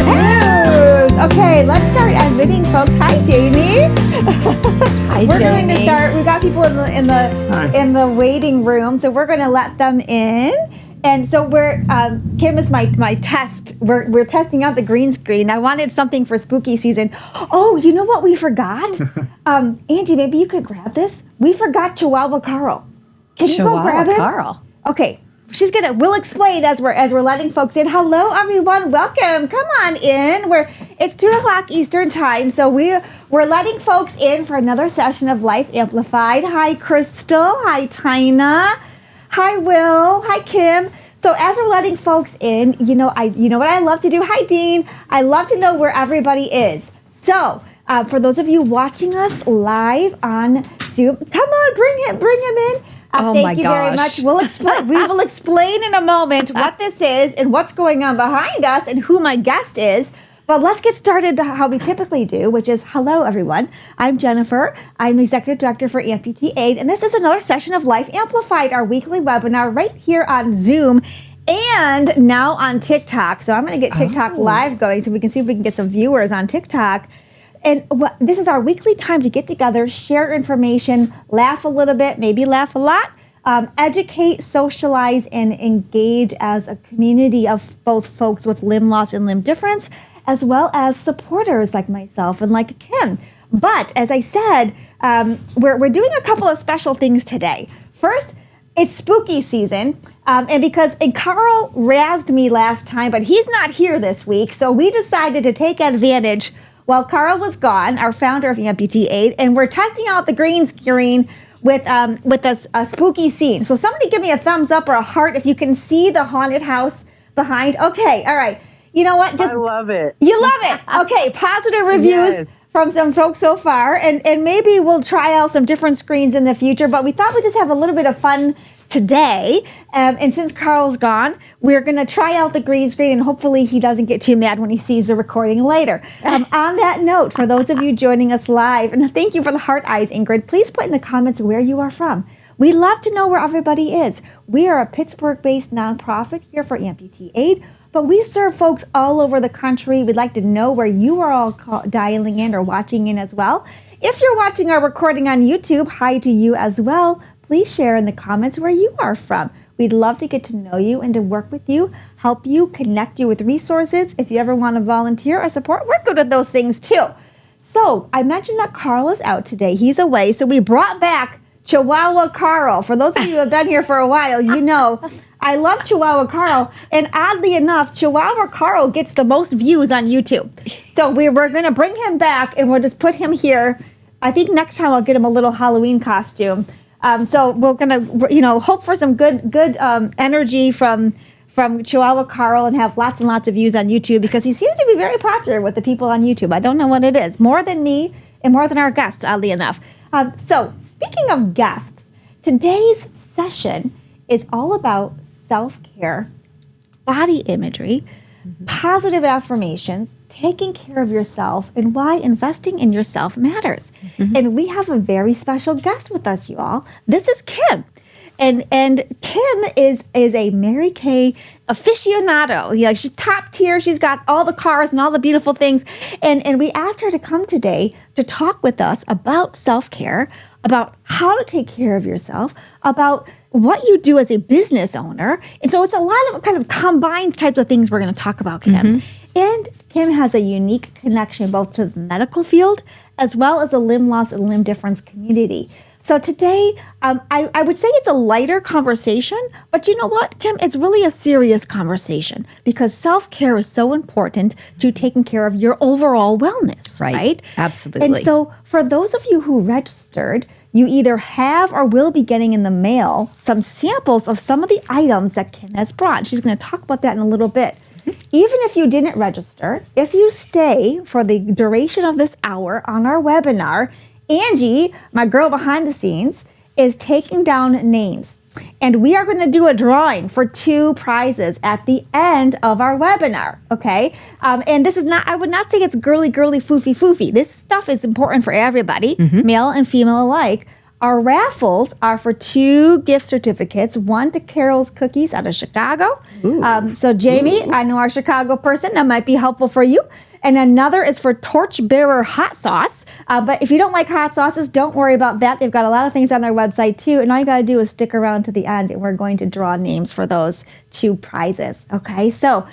news. Okay, let's start admitting folks. Hi, Jamie. Hi, We're Jamie. going to start. We've got people in the waiting room, so we're going to let them in. And so we're Kim is my test. We're testing out the green screen. I wanted something for spooky season. Oh, you know what we forgot? Angie, maybe you could grab this. We forgot Chihuahua Carl. Can you go grab it? Carl. Okay. We'll explain as we're letting folks in. Hello, everyone. Welcome. Come on in. It's 2:00 Eastern time, so we're letting folks in for another session of Life Amplified. Hi, Crystal. Hi, Tina. Hi, Will. Hi, Kim. So as we're letting folks in, you know what I love to do. Hi, Dean. I love to know where everybody is. So for those of you watching us live on Zoom, come on, bring him in. Thank you very much. We will explain in a moment what this is and what's going on behind us and who my guest is. But let's get started how we typically do, which is, hello, everyone. I'm Jennifer. I'm the Executive Director for Amputee Aid, and this is another session of Life Amplified, our weekly webinar right here on Zoom and now on TikTok. So I'm going to get TikTok live going so we can see if we can get some viewers on TikTok. And this is our weekly time to get together, share information, laugh a little bit, maybe laugh a lot, educate, socialize, and engage as a community of both folks with limb loss and limb difference, as well as supporters like myself and like Kim. But as I said, we're doing a couple of special things today. First, it's spooky season, and Carl razzed me last time, but he's not here this week, so we decided to take advantage while Carl was gone, our founder of Amputee Aid, and we're testing out the green screen with a spooky scene. So somebody give me a thumbs up or a heart if you can see the haunted house behind. Okay, all right. You know what? I love it. You love it. Okay, positive reviews from some folks so far, and maybe we'll try out some different screens in the future, but we thought we'd just have a little bit of fun today. And since Carl's gone, we're going to try out the green screen, and hopefully he doesn't get too mad when he sees the recording later. On that note, for those of you joining us live, and thank you for the heart eyes, Ingrid, please put in the comments where you are from. We love to know where everybody is. We are a Pittsburgh-based nonprofit here for Amputee Aid, but we serve folks all over the country. We'd like to know where you are all dialing in or watching in as well. If you're watching our recording on YouTube, hi to you as well. Please share in the comments where you are from. We'd love to get to know you and to work with you, help you, connect you with resources. If you ever want to volunteer or support, we're good at those things too. So I mentioned that Carl is out today. He's away. So we brought back Chihuahua Carl. For those of you who have been here for a while, you know I love Chihuahua Carl. And oddly enough, Chihuahua Carl gets the most views on YouTube. So we're going to bring him back and we'll just put him here. I think next time I'll get him a little Halloween costume. So we're going to, hope for some good energy from Chihuahua Carl and have lots and lots of views on YouTube because he seems to be very popular with the people on YouTube. I don't know what it is. More than me and more than our guests, oddly enough. So speaking of guests, today's session is all about self-care, body imagery, positive affirmations, taking care of yourself, and why investing in yourself matters. And we have a very special guest with us, you all. This is Kim. And Kim is a Mary Kay aficionado. She's top tier. She's got all the cars and all the beautiful things. And we asked her to come today to talk with us about self-care, about how to take care of yourself, about what you do as a business owner. And so it's a lot of kind of combined types of things we're going to talk about, Kim. And Kim has a unique connection both to the medical field as well as the limb loss and limb difference community. So today, I would say it's a lighter conversation, but you know what, Kim? It's really a serious conversation because self-care is so important to taking care of your overall wellness, right? Absolutely. And so for those of you who registered, you either have or will be getting in the mail some samples of some of the items that Kim has brought. She's going to talk about that in a little bit. Even if you didn't register, if you stay for the duration of this hour on our webinar, Angie, my girl behind the scenes, is taking down names. And we are going to do a drawing for 2 prizes at the end of our webinar, okay? And this is not, I would not say it's girly, foofy. This stuff is important for everybody, male and female alike. Our raffles are for 2 gift certificates, one to Carol's Cookies out of Chicago. So Jamie, I know our Chicago person, that might be helpful for you. And another is for Torchbearer Hot Sauce. But if you don't like hot sauces, don't worry about that. They've got a lot of things on their website too. And all you got to do is stick around to the end, and we're going to draw names for those 2 prizes. Okay, so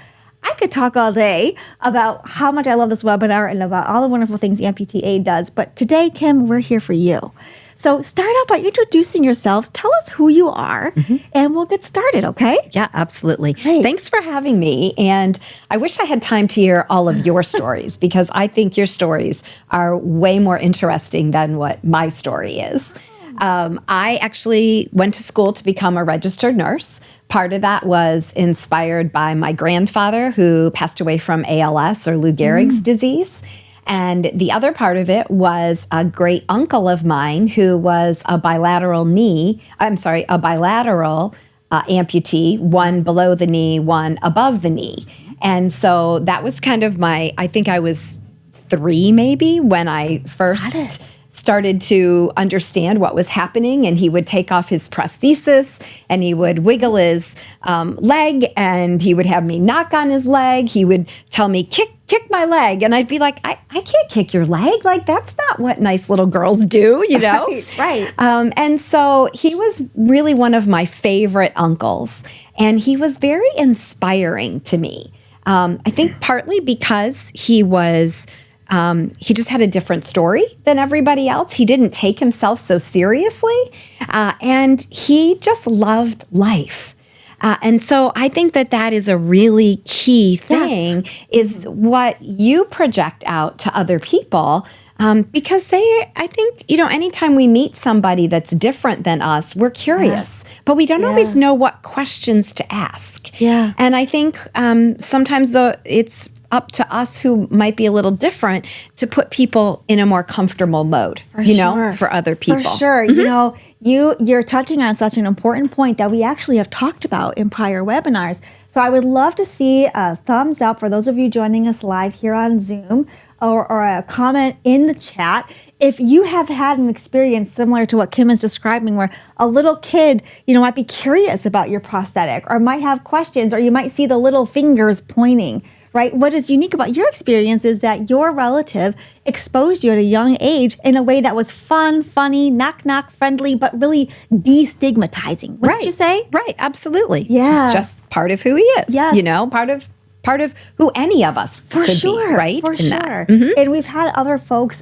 I could talk all day about how much I love this webinar and about all the wonderful things Amputee Aid does. But today, Kim, we're here for you. So start out by introducing yourselves. Tell us who you are, and we'll get started, okay? Yeah, absolutely. Great. Thanks for having me. And I wish I had time to hear all of your stories, because I think your stories are way more interesting than what my story is. I actually went to school to become a registered nurse. Part of that was inspired by my grandfather, who passed away from ALS, or Lou Gehrig's disease. And the other part of it was a great uncle of mine who was a bilateral amputee, one below the knee, one above the knee. And so that was kind of I think I was 3 maybe when I first started to understand what was happening. And he would take off his prosthesis and he would wiggle his leg, and he would have me knock on his leg. He would tell me, kick my leg. And I'd be like, I can't kick your leg. Like, that's not what nice little girls do, you know? Right. And so he was really one of my favorite uncles. And he was very inspiring to me. I think partly because he just had a different story than everybody else. He didn't take himself so seriously. And he just loved life. And so I think that is a really key thing, is what you project out to other people. Because I think, anytime we meet somebody that's different than us, we're curious, but we don't always know what questions to ask. Yeah. And I think sometimes it's up to us, who might be a little different, to put people in a more comfortable mode, for other people. For sure. You're touching on such an important point that we actually have talked about in prior webinars. So I would love to see a thumbs up for those of you joining us live here on Zoom, or a comment in the chat if you have had an experience similar to what Kim is describing, where a little kid, might be curious about your prosthetic, or might have questions, or you might see the little fingers pointing. Right? What is unique about your experience is that your relative exposed you at a young age in a way that was fun, funny, knock-knock friendly, but really destigmatizing. Wouldn't you say? Right. Absolutely. Yeah. It's just part of who he is. Yes. Part of who any of us could be, right? For sure. And we've had other folks,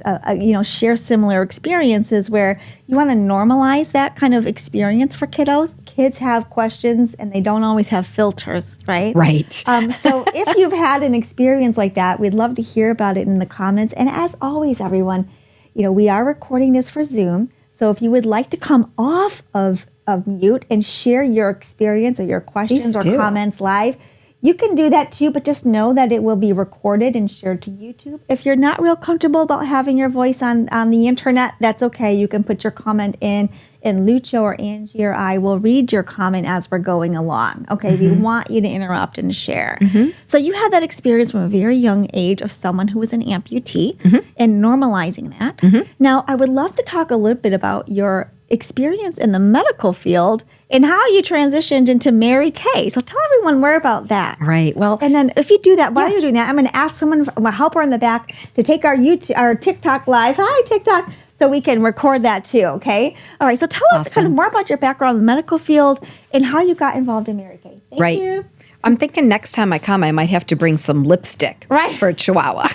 share similar experiences where you want to normalize that kind of experience for kiddos. Kids have questions, and they don't always have filters, right? Right. So if you've had an experience like that, we'd love to hear about it in the comments. And as always, everyone, we are recording this for Zoom. So if you would like to come off of mute and share your experience or your questions or comments live, you can do that too, but just know that it will be recorded and shared to YouTube. If you're not real comfortable about having your voice on the internet, that's okay. You can put your comment in, and Lucho or Angie or I will read your comment as we're going along. Okay, we want you to interrupt and share. So you had that experience from a very young age of someone who was an amputee and normalizing that. Now, I would love to talk a little bit about your experience in the medical field and how you transitioned into Mary Kay. So tell everyone more about that. Right. Well, and then if you do that, while you're doing that, I'm going to ask someone, my helper in the back, to take our TikTok live. Hi, TikTok. So we can record that too, okay? All right, so tell us kind of more about your background in the medical field and how you got involved in Mary Kay. Thank you. I'm thinking next time I come, I might have to bring some lipstick for Chihuahua.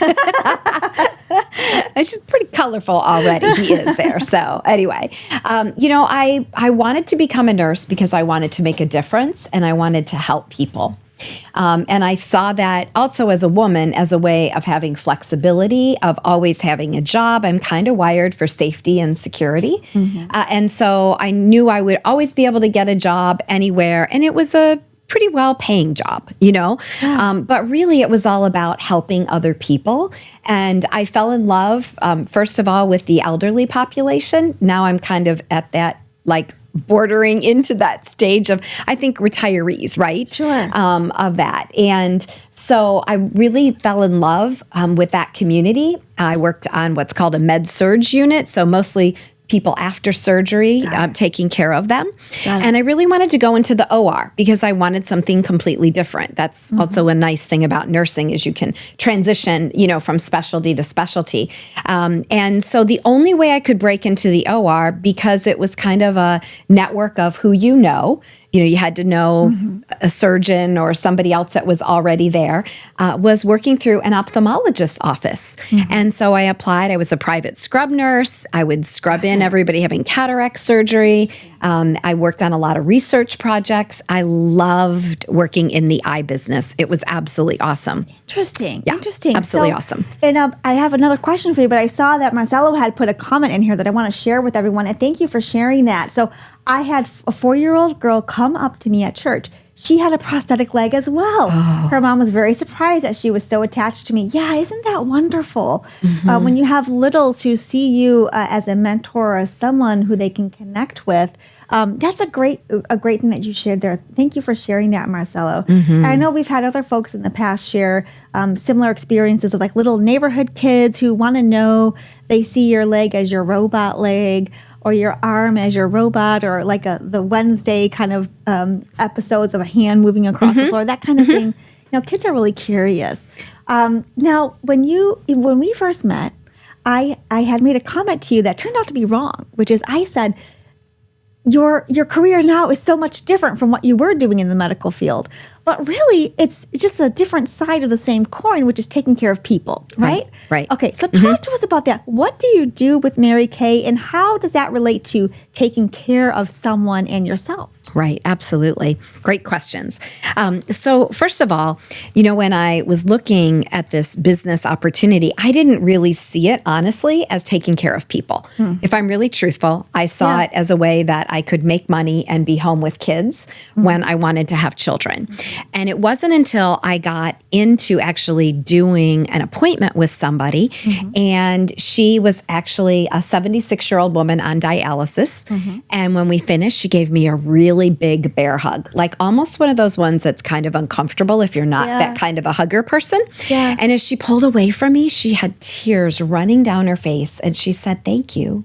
It's just pretty colorful already. He is there. So anyway, I wanted to become a nurse because I wanted to make a difference and I wanted to help people. And I saw that also as a woman as a way of having flexibility, of always having a job. I'm kind of wired for safety and security. And so I knew I would always be able to get a job anywhere. And it was a pretty well-paying job, but really it was all about helping other people. And I fell in love, first of all, with the elderly population. Now I'm kind of at that, bordering into that stage of, I think, retirees, right? Sure. Of that. And so I really fell in love with that community. I worked on what's called a med surge unit, so mostly people after surgery, taking care of them. Got it. And I really wanted to go into the OR because I wanted something completely different. That's also a nice thing about nursing is you can transition, from specialty to specialty. And so the only way I could break into the OR, because it was kind of a network of who you had to know a surgeon or somebody else that was already there, was working through an ophthalmologist's office. And so I applied. I was a private scrub nurse. I would scrub in everybody having cataract surgery. I worked on a lot of research projects. I loved working in the eye business. It was absolutely awesome. Interesting. Yeah, Interesting. absolutely awesome. And I have another question for you, but I saw that Marcelo had put a comment in here that I want to share with everyone. And thank you for sharing that. So I had a 4-year-old girl come up to me at church. She had a prosthetic leg as well. Her mom was very surprised that she was so attached to me. Yeah, isn't that wonderful? When you have littles who see you as a mentor or as someone who they can connect with, that's a great thing that you shared there. Thank you for sharing that, Marcelo. And I know we've had other folks in the past share similar experiences with like little neighborhood kids who want to know they see your leg as your robot leg, or your arm as your robot, or like the Wednesday kind of episodes of a hand moving across the floor, that kind of thing. Kids are really curious. Now, when we first met, I had made a comment to you that turned out to be wrong, which is I said, your career now is so much different from what you were doing in the medical field. But really, it's just a different side of the same coin, which is taking care of people, right? Right. Okay, so talk to us about that. What do you do with Mary Kay, and how does that relate to taking care of someone and yourself? Right, absolutely. Great questions. So first of all, when I was looking at this business opportunity, I didn't really see it, honestly, as taking care of people. If I'm really truthful, I saw it as a way that I could make money and be home with kids when I wanted to have children. And it wasn't until I got into actually doing an appointment with somebody, and she was actually a 76-year-old woman on dialysis. And when we finished, she gave me a really big bear hug, like almost one of those ones that's kind of uncomfortable if you're not that kind of a hugger person. And as she pulled away from me, she had tears running down her face, and she said, "Thank you.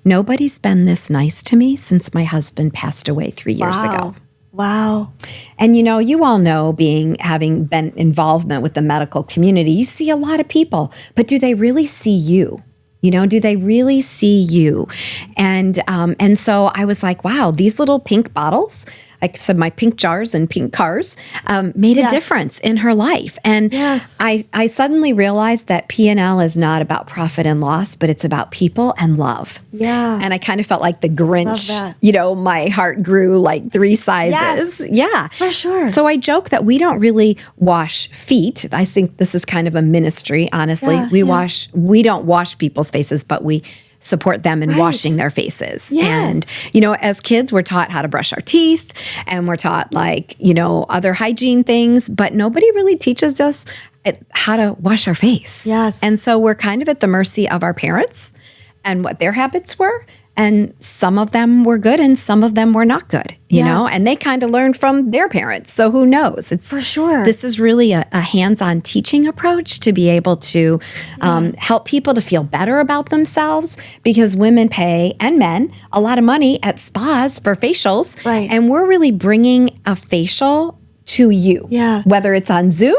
Nobody's been this nice to me since my husband passed away 3 years ago." Wow. And you all know, having been involvement with the medical community, you see a lot of people, but do they really see you? Do they really see you? And so I was like, wow, these little pink bottles, like I said, my pink jars and pink cars, made a difference in her life. And I suddenly realized that P&L is not about profit and loss, but it's about people and love. Yeah. And I kind of felt like the Grinch, my heart grew like 3 sizes. Yeah. For sure. So I joke that we don't really wash feet. I think this is kind of a ministry, honestly. We don't wash people's faces, but we support them in washing their faces. And, as kids, we're taught how to brush our teeth, and we're taught other hygiene things, but nobody really teaches us how to wash our face. Yes. And so we're kind of at the mercy of our parents and what their habits were. And some of them were good and some of them were not good, you know, and they kind of learned from their parents. So who knows? It's for sure. This is really a hands-on teaching approach to be able to help people to feel better about themselves, because women pay, and men, a lot of money at spas for facials. Right. And we're really bringing a facial to you, whether it's on Zoom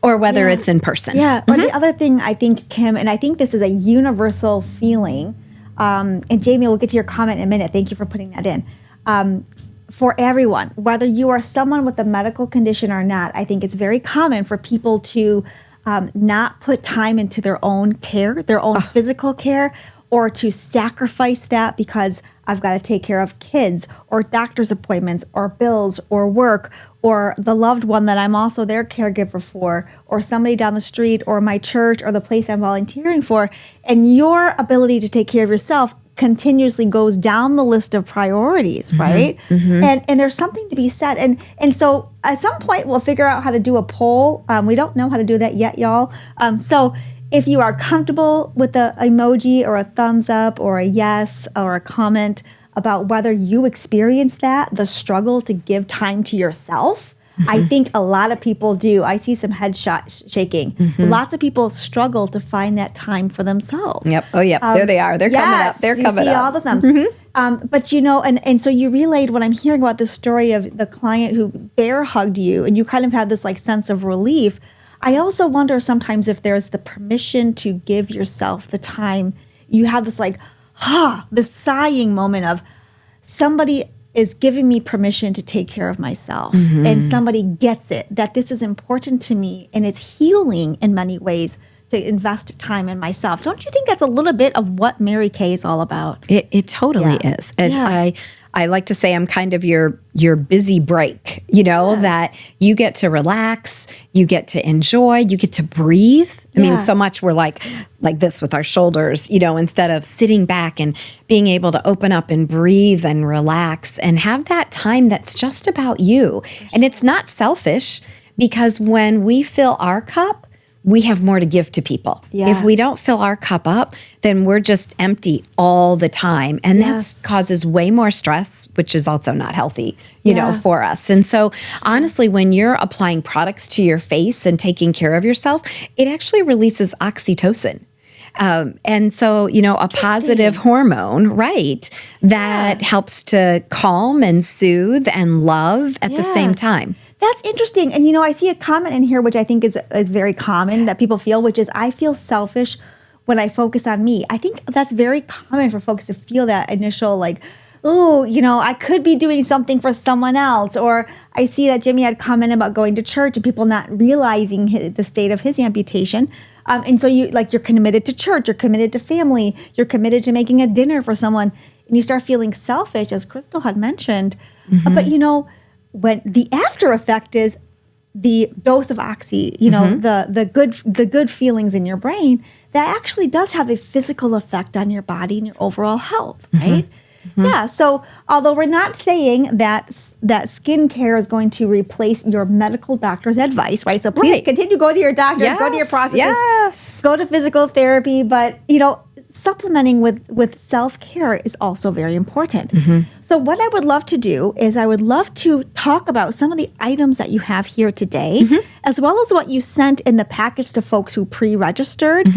or whether it's in person. Yeah. Or the other thing I think, Kim, and I think this is a universal feeling, and Jamie, we'll get to your comment in a minute. Thank you for putting that in. For everyone, whether you are someone with a medical condition or not, I think it's very common for people to not put time into their own care, their own physical care, or to sacrifice that because I've got to take care of kids or doctor's appointments or bills or work or the loved one that I'm also their caregiver for, or somebody down the street or my church or the place I'm volunteering for. And your ability to take care of yourself continuously goes down the list of priorities, right? And there's something to be said. And so at some point we'll figure out how to do a poll. We don't know how to do that yet, y'all. So if you are comfortable with the emoji or a thumbs up or a yes or a comment about whether you experience that, the struggle to give time to yourself, I think a lot of people do. I see some head shaking. Lots of people struggle to find that time for themselves. Yep. Oh, yep. There they are. They're coming up. They're coming up. You see all the thumbs. But and so you relayed what I'm hearing about the story of the client who bear hugged you, and you kind of had this like sense of relief. I also wonder sometimes if there's the permission to give yourself the time. You have this like, this sighing moment of somebody is giving me permission to take care of myself. And somebody gets it, that this is important to me, and it's healing in many ways to invest time in myself. Don't you think that's a little bit of what Mary Kay is all about? It totally is. And I like to say I'm kind of your busy break, that you get to relax, you get to enjoy, you get to breathe. I mean, so much we're like this with our shoulders, instead of sitting back and being able to open up and breathe and relax and have that time that's just about you. And it's not selfish, because when we fill our cup, we have more to give to people. If we don't fill our cup up, then we're just empty all the time. And that causes way more stress, which is also not healthy, for us. And so honestly, when you're applying products to your face and taking care of yourself, it actually releases oxytocin. And so, a positive hormone, right, that helps to calm and soothe and love at the same time. That's interesting. And, I see a comment in here, which I think is very common that people feel, which is, I feel selfish when I focus on me. I think that's very common for folks to feel that initial like, oh, I could be doing something for someone else. Or I see that Jimmy had commented about going to church and people not realizing the state of his amputation. And so you're committed to church, you're committed to family, you're committed to making a dinner for someone, and you start feeling selfish, as Crystal had mentioned. But when the after effect is the dose of oxy, the good feelings in your brain, that actually does have a physical effect on your body and your overall health, right? Yeah. So although we're not saying that skincare is going to replace your medical doctor's advice, right? So please continue to go to your doctor, go to your processes, go to physical therapy. But, supplementing with self-care is also very important. So what I would love to do is I would love to talk about some of the items that you have here today, as well as what you sent in the package to folks who pre-registered.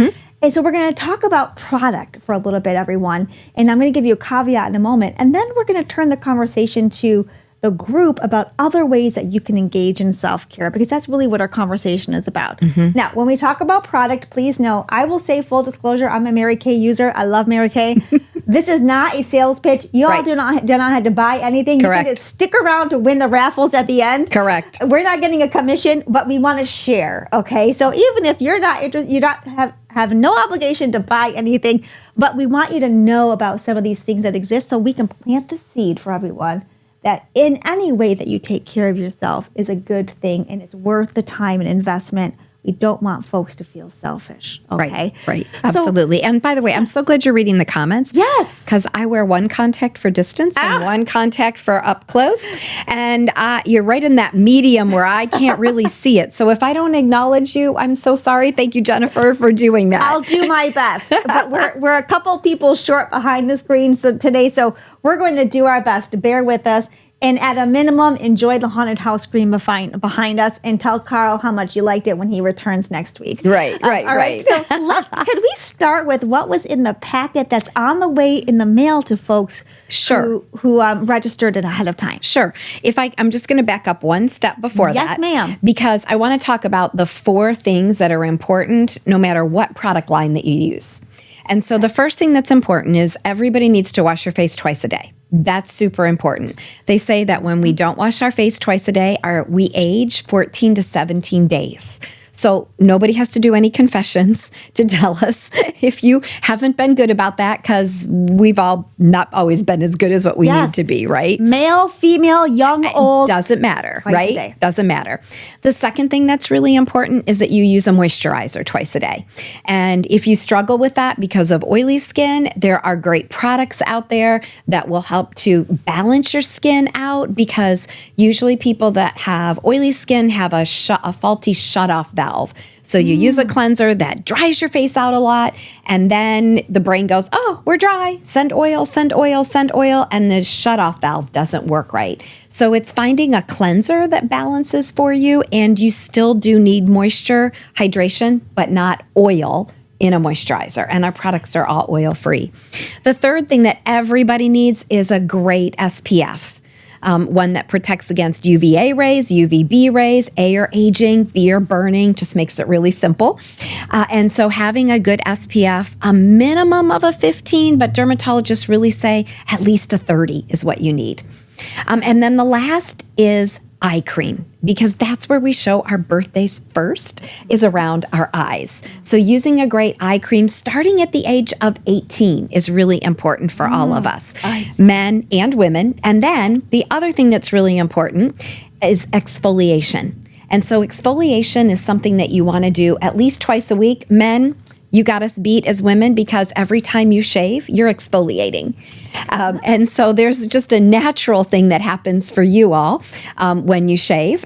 And so we're going to talk about product for a little bit, everyone. And I'm going to give you a caveat in a moment. And then we're going to turn the conversation to the group about other ways that you can engage in self-care, because that's really what our conversation is about. Now, when we talk about product, please know, I will say full disclosure, I'm a Mary Kay user. I love Mary Kay. This is not a sales pitch. You all do not have to buy anything. Correct. You can just stick around to win the raffles at the end. Correct. We're not getting a commission, but we want to share, okay? So even if you're not interested, you don't have no obligation to buy anything, but we want you to know about some of these things that exist so we can plant the seed for everyone that in any way that you take care of yourself is a good thing, and it's worth the time and investment. We don't want folks to feel selfish. Okay. Right. Absolutely. And by the way, I'm so glad you're reading the comments. Yes. Because I wear one contact for distance and one contact for up close. And you're right in that medium where I can't really see it. So if I don't acknowledge you, I'm so sorry. Thank you, Jennifer, for doing that. I'll do my best. But we're a couple people short behind the screen today. So we're going to do our best to bear with us. And at a minimum, enjoy the haunted house screen behind us, and tell Carl how much you liked it when he returns next week. Right. All right. So could we start with what was in the packet that's on the way in the mail to folks who registered it ahead of time? Sure. I'm just going to back up one step before that. Yes, ma'am. Because I want to talk about the 4 things that are important no matter what product line that you use. And so the first thing that's important is everybody needs to wash your face twice a day. That's super important. They say that when we don't wash our face twice a day, we age 14 to 17 days. So nobody has to do any confessions to tell us if you haven't been good about that, because we've all not always been as good as what we need to be, right? Male, female, young, old. Doesn't matter, right? Doesn't matter. The second thing that's really important is that you use a moisturizer twice a day. And if you struggle with that because of oily skin, there are great products out there that will help to balance your skin out, because usually people that have oily skin have a faulty shutoff valve. So you use a cleanser that dries your face out a lot, and then the brain goes, oh, we're dry, send oil, send oil, send oil, and the shutoff valve doesn't work right. So it's finding a cleanser that balances for you, and you still do need moisture, hydration, but not oil in a moisturizer. And our products are all oil-free. The third thing that everybody needs is a great SPF. One that protects against UVA rays, UVB rays, A or aging, B or burning, just makes it really simple. And so having a good SPF, a minimum of a 15, but dermatologists really say at least a 30 is what you need. And then the last is eye cream, because that's where we show our birthdays first, is around our eyes. So using a great eye cream starting at the age of 18 is really important for all of us, men and women. And then the other thing that's really important is exfoliation. And so exfoliation is something that you want to do at least twice a week. Men, you got us beat as women, because every time you shave, you're exfoliating. And so there's just a natural thing that happens for you all when you shave.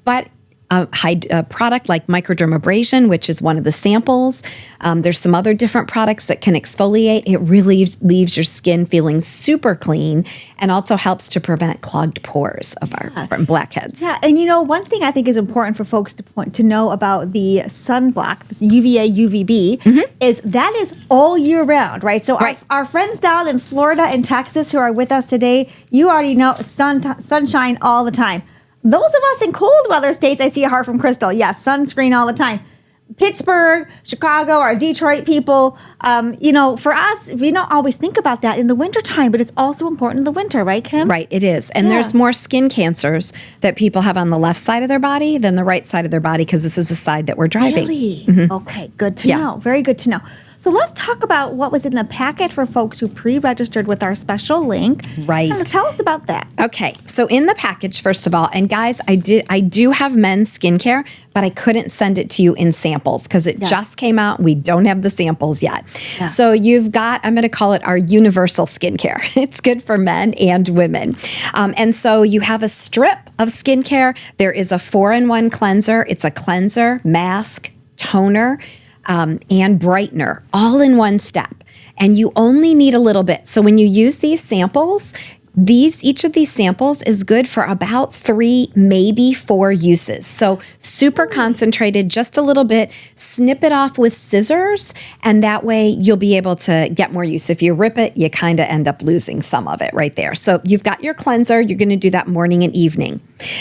But a product like microdermabrasion, which is one of the samples. There's some other different products that can exfoliate. It really leaves your skin feeling super clean, and also helps to prevent clogged pores of our blackheads. Yeah, and one thing I think is important for folks to know about the sunblock, this UVA, UVB, is that is all year round, right? So our friends down in Florida and Texas who are with us today, you already know sunshine all the time. Those of us in cold weather states, I see a heart from Crystal. Yes, sunscreen all the time. Pittsburgh, Chicago, our Detroit people, for us, we don't always think about that in the wintertime, but it's also important in the winter, right, Kim? Right, it is. And there's more skin cancers that people have on the left side of their body than the right side of their body, because this is the side that we're driving. Really? Okay, good to know. Very good to know. So let's talk about what was in the packet for folks who pre-registered with our special link. Right. Tell us about that. Okay. So in the package, first of all, and guys, I do have men's skincare, but I couldn't send it to you in samples because it just came out. We don't have the samples yet. Yeah. So you've got, I'm going to call it our universal skincare. It's good for men and women. And so you have a strip of skincare. There is a 4-in-1 cleanser. It's a cleanser, mask, toner, and brightener, all in one step. And you only need a little bit. So when you use these samples, each of these samples is good for about 3, maybe 4 uses. So super concentrated, just a little bit, snip it off with scissors, and that way you'll be able to get more use. If you rip it, you kind of end up losing some of it right there. So you've got your cleanser. You're going to do that morning and evening.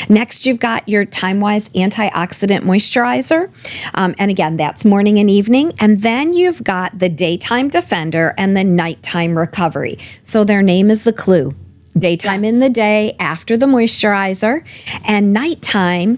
Next, you've got your Time-Wise antioxidant moisturizer. And again, that's morning and evening. And then you've got the Daytime Defender and the Nighttime Recovery. So their name is the clue. Daytime in the day after the moisturizer, and nighttime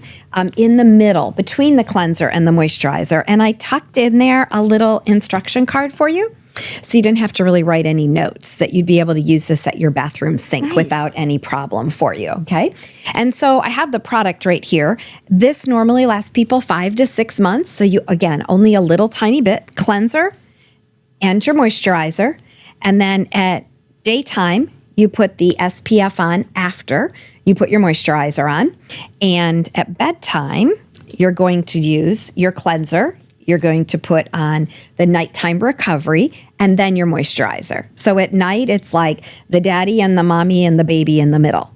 in the middle between the cleanser and the moisturizer. And I tucked in there a little instruction card for you, so you didn't have to really write any notes, that you'd be able to use this at your bathroom sink without any problem for you, okay? And so I have the product right here. This normally lasts people 5 to 6 months, so you, again, only a little tiny bit, cleanser and your moisturizer. And then at daytime, you put the SPF on after you put your moisturizer on. And at bedtime, you're going to use your cleanser. You're going to put on the Nighttime Recovery and then your moisturizer. So at night, it's like the daddy and the mommy and the baby in the middle.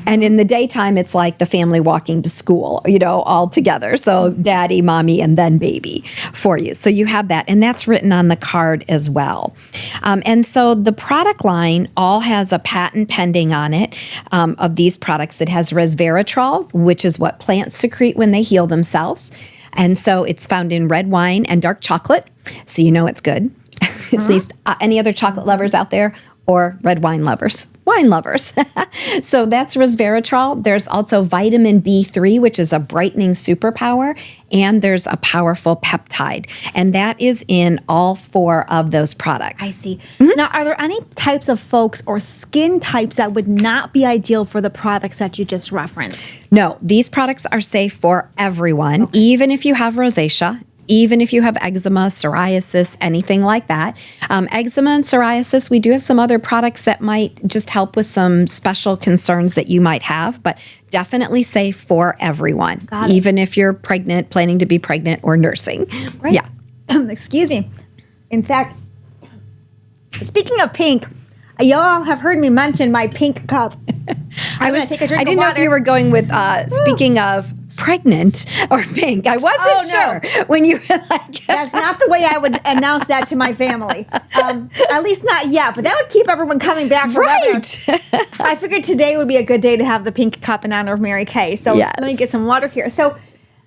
And in the daytime, it's like the family walking to school, all together. So daddy, mommy, and then baby for you. So you have that. And that's written on the card as well. And so the product line all has a patent pending on it of these products. It has resveratrol, which is what plants secrete when they heal themselves. And so it's found in red wine and dark chocolate. So you know it's good. At least any other chocolate lovers out there, or red wine lovers. Wine lovers. So that's resveratrol. There's also vitamin B3, which is a brightening superpower, and there's a powerful peptide. And that is in all 4 of those products. I see. Now, are there any types of folks or skin types that would not be ideal for the products that you just referenced? No, these products are safe for everyone, even if you have rosacea. even if you have eczema, psoriasis, anything like that. Eczema and psoriasis, we do have some other products that might just help with some special concerns that you might have, but definitely safe for everyone, even if you're pregnant, planning to be pregnant, or nursing. Right. Yeah. Excuse me. In fact, speaking of pink, y'all have heard me mention my pink cup. I didn't know if you were going with, speaking of pregnant or pink. I wasn't sure when you were like... That's not the way I would announce that to my family. At least not yet, but that would keep everyone coming back for I figured today would be a good day to have the pink cup in honor of Mary Kay. So let me get some water here. So,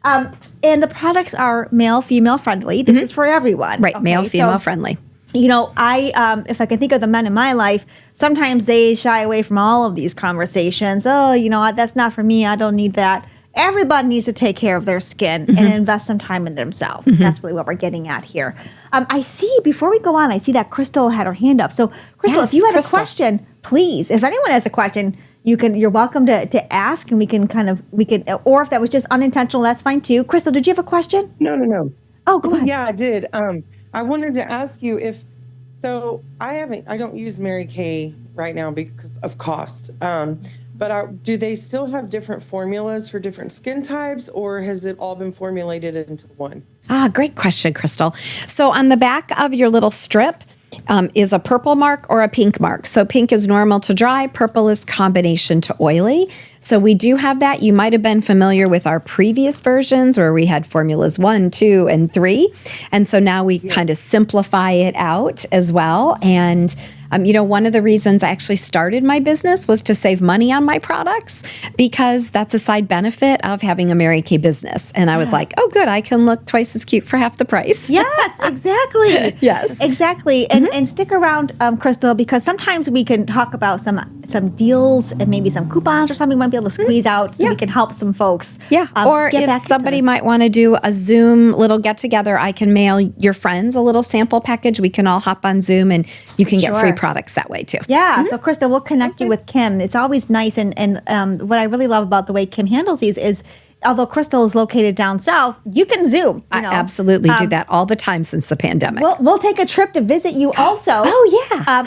and the products are male, female friendly. This is for everyone. Right, male, female friendly. You know, if I can think of the men in my life, sometimes they shy away from all of these conversations. Oh, you know, that's not for me. I don't need that. Everybody needs to take care of their skin and invest some time in themselves. That's really what we're getting at here. I see, before we go on, I see that Crystal had her hand up. So, Crystal, if you had a question, please, if anyone has a question, you're welcome to ask, and we can, or if that was just unintentional, that's fine too. Crystal, did you have a question? No. Oh, go ahead. Yeah, I did. I wanted to ask you I don't use Mary Kay right now because of cost. But do they still have different formulas for different skin types, or has it all been formulated into one? Great question, Crystal. So on the back of your little strip is a purple mark or a pink mark. So pink is normal to dry, purple is combination to oily. So we do have that. You might have been familiar with our previous versions where we had formulas 1, 2, and 3. And so now we kind of simplify it out as well. And one of the reasons I actually started my business was to save money on my products, because that's a side benefit of having a Mary Kay business. And I was like, oh, good, I can look twice as cute for half the price. Yes, exactly. Yes. Exactly. And stick around, Crystal, because sometimes we can talk about some deals and maybe some coupons or something we might be able to squeeze out so we can help some folks. Yeah. Or if somebody might want to do a Zoom little get together, I can mail your friends a little sample package. We can all hop on Zoom and you can get free products that way too. Yeah. So Krista, we'll connect you with Kim. It's always nice. And what I really love about the way Kim handles these is, although Crystal is located down south, you can Zoom. I absolutely do that all the time since the pandemic. We'll take a trip to visit you also. Oh, yeah.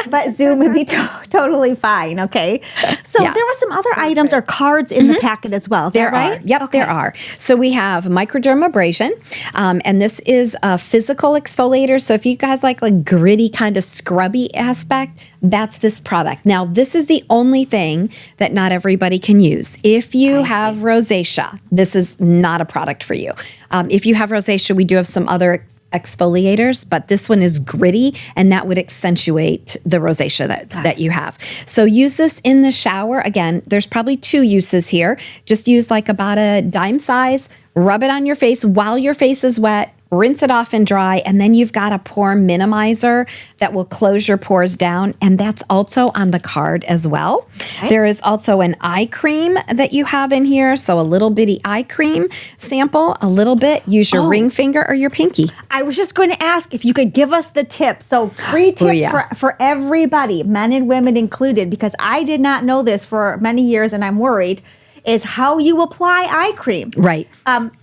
But Zoom would be totally fine, okay? So there were some other items or cards in the packet as well. Is that right? Yep, there are. So we have microdermabrasion, and this is a physical exfoliator. So if you guys like gritty kind of scrubby aspect, that's this product. Now, this is the only thing that not everybody can use. If you have rosacea, this is not a product for you. If you have rosacea, we do have some other exfoliators, but this one is gritty, and that would accentuate the rosacea that you have. So use this in the shower. Again, there's probably 2 uses here. Just use about a dime size, rub it on your face while your face is wet, rinse it off and dry, and then you've got a pore minimizer that will close your pores down, and that's also on the card as well. Okay. There is also an eye cream that you have in here, so a little bitty eye cream sample, a little bit. Use your ring finger or your pinky. I was just going to ask if you could give us the tip. So free tip for everybody, men and women included, because I did not know this for many years, and I'm worried, is how you apply eye cream. Right.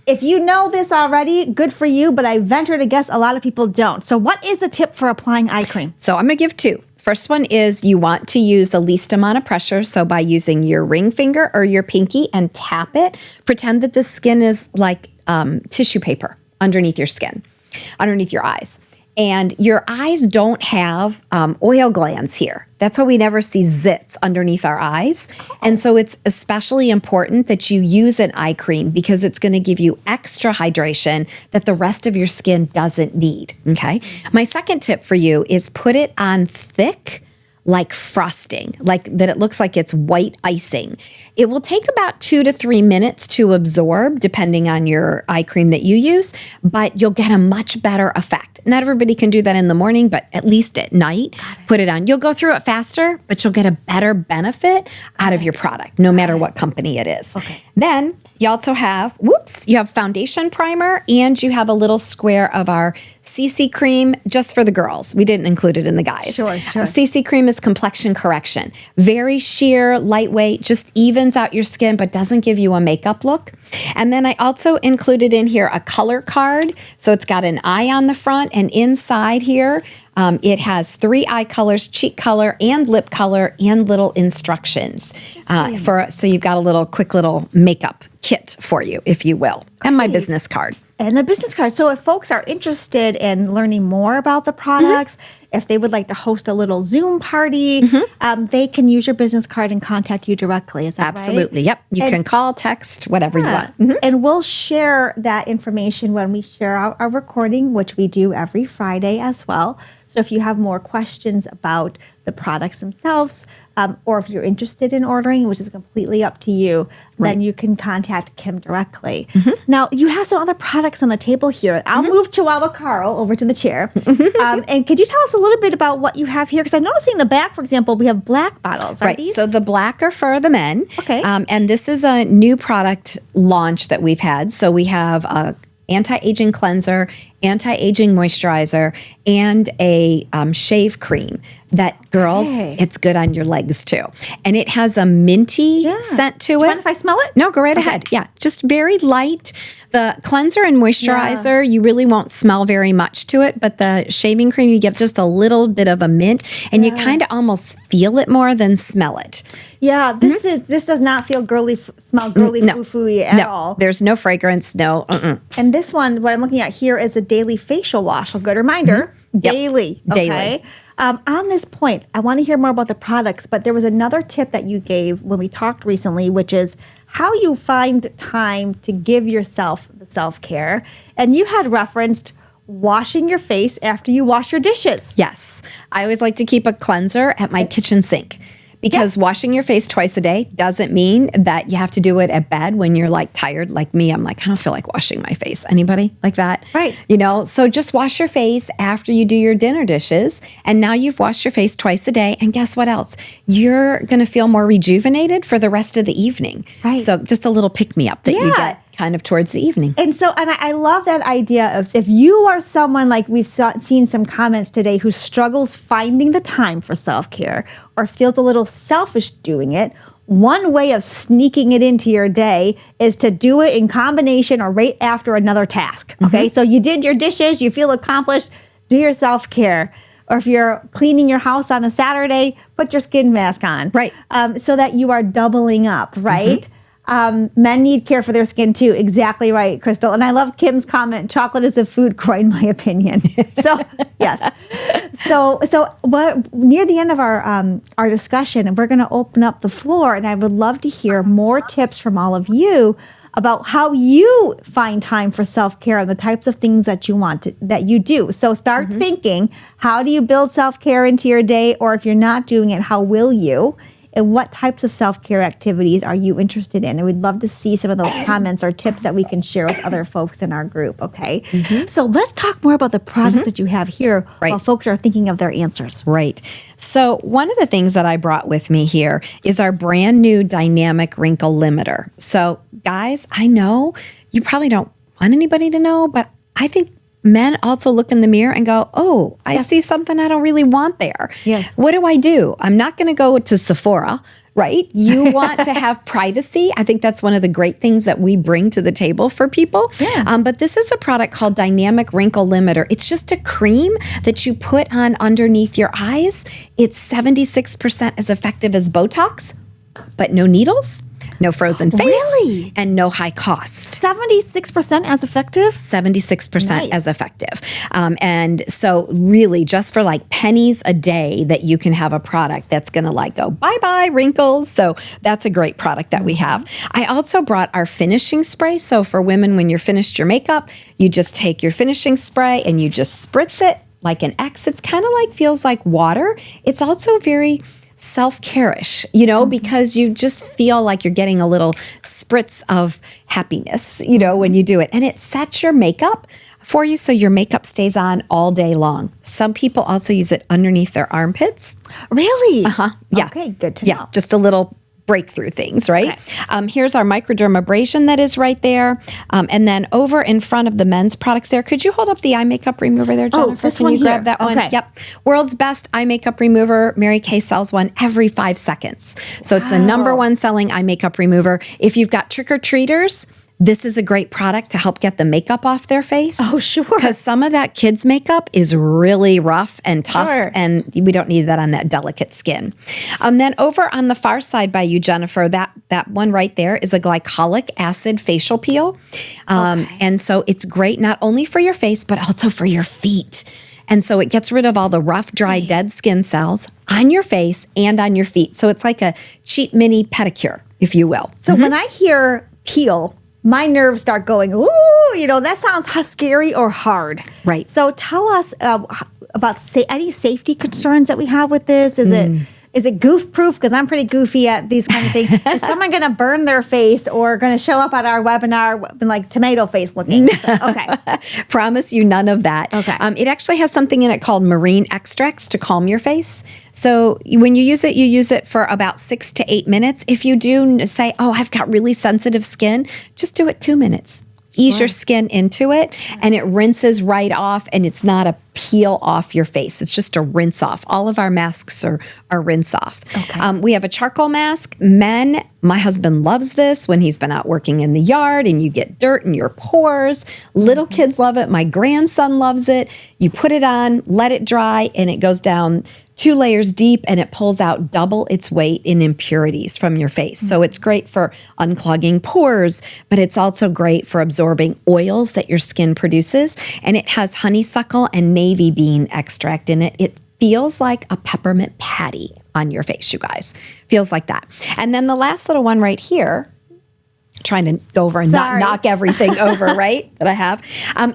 If you know this already, good for you, but I venture to guess a lot of people don't. So what is the tip for applying eye cream? So I'm going to give 2. First one is you want to use the least amount of pressure. So by using your ring finger or your pinky and tap it, pretend that the skin is like tissue paper underneath your skin, underneath your eyes. And your eyes don't have oil glands here. That's why we never see zits underneath our eyes. And so it's especially important that you use an eye cream because it's going to give you extra hydration that the rest of your skin doesn't need, okay? My second tip for you is put it on thick, like frosting, like that it looks like it's white icing. It will take about 2 to 3 minutes to absorb, depending on your eye cream that you use, but you'll get a much better effect. Not everybody can do that in the morning, but at least at night, put it on. You'll go through it faster, but you'll get a better benefit out of your product, no matter what company it is. Okay. Then you also have, you have foundation primer, and you have a little square of our CC cream just for the girls. We didn't include it in the guys. Sure. CC cream is complexion correction. Very sheer, lightweight, just evens out your skin, but doesn't give you a makeup look. And then I also included in here a color card. So it's got an eye on the front, and inside here, it has 3 eye colors, cheek color, and lip color, and little instructions. So you've got a quick little makeup kit for you, if you will, and my business card. And the business card. So if folks are interested in learning more about the products, if they would like to host a little Zoom party, they can use your business card and contact you directly. Is that Absolutely. right? Yep. You can call, text, whatever you want. And we'll share that information when we share out our recording, which we do every Friday as well. So if you have more questions about the products themselves, or if you're interested in ordering, which is completely up to you, then you can contact Kim directly. Now, you have some other products on the table here. I'll move Chihuahua Carl over to the chair. And could you tell us a little bit about what you have here? Because I'm noticing in the back, for example, we have black bottles. Are these? So the black are for the men. Okay. And this is a new product launch that we've had. So we have a anti-aging cleanser, anti-aging moisturizer, and a shave cream that, girls, it's good on your legs too. And it has a minty scent to it. Do you mind if I smell it? No, go right ahead. Yeah, just very light. The cleanser and moisturizer, you really won't smell very much to it, but the shaving cream, you get just a little bit of a mint, and you kind of almost feel it more than smell it. Yeah, this does not feel smell girly foo-foo-y at all. There's no fragrance, no. And this one, what I'm looking at here is a daily facial wash. A good reminder, daily. Okay. Daily. On this point, I want to hear more about the products, but there was another tip that you gave when we talked recently, which is how you find time to give yourself the self-care. And you had referenced washing your face after you wash your dishes. Yes. I always like to keep a cleanser at my kitchen sink. Because washing your face twice a day doesn't mean that you have to do it at bed when you're like tired, like me. I'm like, I don't feel like washing my face. Anybody like that? Right. You know, so just wash your face after you do your dinner dishes. And now you've washed your face twice a day. And guess what else? You're going to feel more rejuvenated for the rest of the evening. Right. So just a little pick me up that you get kind of towards the evening. And so, and I love that idea of if you are someone like we've seen some comments today who struggles finding the time for self-care or feels a little selfish doing it, one way of sneaking it into your day is to do it in combination or right after another task. Okay. So you did your dishes, you feel accomplished, do your self-care. Or if you're cleaning your house on a Saturday, put your skin mask on. Right. So that you are doubling up, right? Men need care for their skin too. Exactly right, Crystal. And I love Kim's comment, chocolate is a food core in my opinion. So, yes. So what, near the end of our discussion, we're going to open up the floor, and I would love to hear more tips from all of you about how you find time for self-care and the types of things that that you do. So start thinking, how do you build self-care into your day? Or if you're not doing it, how will you? And what types of self-care activities are you interested in? And we'd love to see some of those comments or tips that we can share with other folks in our group, okay? So let's talk more about the products that you have here while folks are thinking of their answers. Right. So one of the things that I brought with me here is our brand new dynamic wrinkle limiter. So guys, I know you probably don't want anybody to know, but I think men also look in the mirror and go, oh, I see something I don't really want there. Yes. What do? I'm not going to go to Sephora, right? You want to have privacy. I think that's one of the great things that we bring to the table for people. Yeah. But this is a product called Dynamic Wrinkle Limiter. It's just a cream that you put on underneath your eyes. It's 76% as effective as Botox, but no needles, no frozen face, and no high cost. 76% as effective? 76% as effective. And so really just for like pennies a day that you can have a product that's going to like go bye-bye wrinkles. So that's a great product that we have. I also brought our finishing spray. So for women, when you're finished your makeup, you just take your finishing spray and you just spritz it like an X. It's kind of like, feels like water. It's also very self-care-ish, because you just feel like you're getting a little spritz of happiness, when you do it. And it sets your makeup for you so your makeup stays on all day long. Some people also use it underneath their armpits. Really? Yeah. Okay, good to know. Yeah, just a little breakthrough things, right? Okay. Here's our microdermabrasion that is right there. And then over in front of the men's products there, could you hold up the eye makeup remover there, Jennifer? this Can one you grab here. that one? Okay. Yep. World's best eye makeup remover. Mary Kay sells one every 5 seconds. So it's the number one selling eye makeup remover. If you've got trick-or-treaters, this is a great product to help get the makeup off their face. Oh, sure. Because some of that kids' makeup is really rough and tough, Sure. and we don't need that on that delicate skin. Then over on the far side by you, Jennifer, that one right there is a glycolic acid facial peel. And so it's great not only for your face, but also for your feet. And so it gets rid of all the rough, dry, dead skin cells on your face and on your feet. So it's like a cheap mini pedicure, if you will. So when I hear peel, my nerves start going, ooh, that sounds scary or hard. Right. So tell us about any safety concerns that we have with this. Is it goof proof? Because I'm pretty goofy at these kind of things. Is someone going to burn their face or going to show up at our webinar like tomato face looking? Okay. Promise you none of that. Okay. It actually has something in it called marine extracts to calm your face. So when you use it for about 6 to 8 minutes. If you do say, oh, I've got really sensitive skin, just do it 2 minutes. Ease your skin into it, and it rinses right off, and it's not a peel off your face. It's just a rinse off. All of our masks are rinse off. Okay. We have a charcoal mask. Men, my husband loves this when he's been out working in the yard and you get dirt in your pores. Little kids love it. My grandson loves it. You put it on, let it dry, and it goes down 2 layers deep, and it pulls out double its weight in impurities from your face. So it's great for unclogging pores, but it's also great for absorbing oils that your skin produces. And it has honeysuckle and navy bean extract in it. It feels like a peppermint patty on your face, you guys. Feels like that. And then the last little one right here, trying to go over and not knock everything over, right, that I have,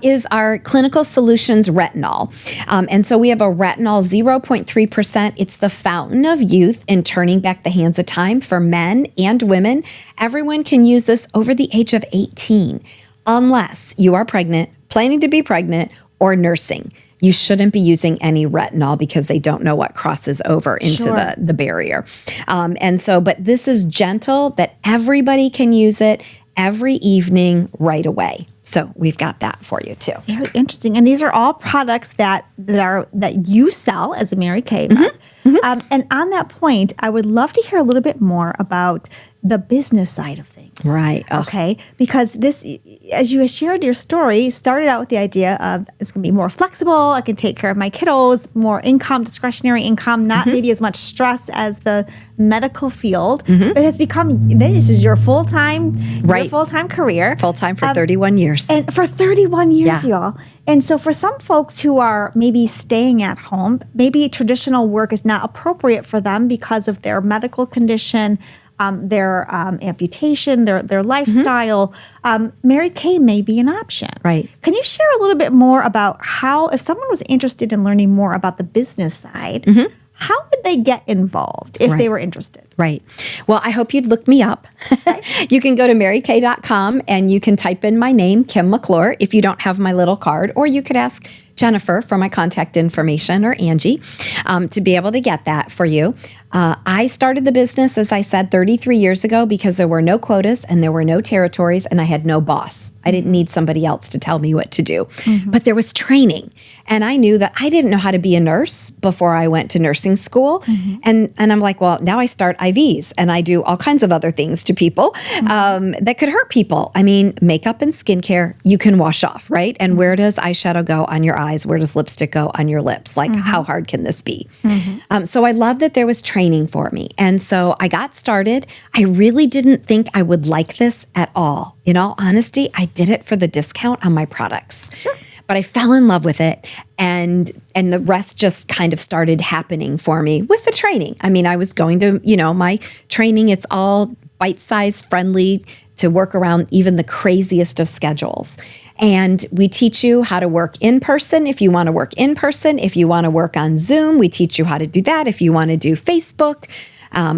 is our Clinical Solutions Retinol. And so we have a retinol 0.3%. It's the fountain of youth in turning back the hands of time for men and women. Everyone can use this over the age of 18, unless you are pregnant, planning to be pregnant, or nursing. You shouldn't be using any retinol because they don't know what crosses over into the barrier. But this is gentle that everybody can use it every evening right away. So we've got that for you too. Very interesting. And these are all products that you sell as a Mary Kay. And on that point, I would love to hear a little bit more about the business side of things. Right. Okay. Because this, as you shared your story, started out with the idea of it's going to be more flexible. I can take care of my kiddos, more income, discretionary income, not maybe as much stress as the medical field. But it has become, this is your full-time, your full-time career. Full-time for 31 years. And for 31 years, y'all. And so for some folks who are maybe staying at home, maybe traditional work is not appropriate for them because of their medical condition, their amputation, their lifestyle. Mary Kay may be an option. Right. Can you share a little bit more about how, if someone was interested in learning more about the business side, how would they get involved if they were interested? Right. Well, I hope you'd look me up. You can go to marykay.com and you can type in my name, Kim McClure, if you don't have my little card, or you could ask Jennifer for my contact information, or Angie, to be able to get that for you. I started the business, as I said, 33 years ago because there were no quotas and there were no territories and I had no boss. I didn't need somebody else to tell me what to do. But there was training. And I knew that I didn't know how to be a nurse before I went to nursing school. And I'm like, well, now I start IVs and I do all kinds of other things to people that could hurt people. I mean, makeup and skincare, you can wash off, right? And where does eyeshadow go on your eyes? Where does lipstick go on your lips? Like, how hard can this be? So I love that there was training for me. And so I got started. I really didn't think I would like this at all. In all honesty, I did it for the discount on my products. Sure. But I fell in love with it, and the rest just kind of started happening for me with the training. I mean, I was going to, my training, it's all bite-sized, friendly to work around even the craziest of schedules. And we teach you how to work in person if you want to work in person. If you want to work on Zoom, we teach you how to do that. If you want to do Facebook,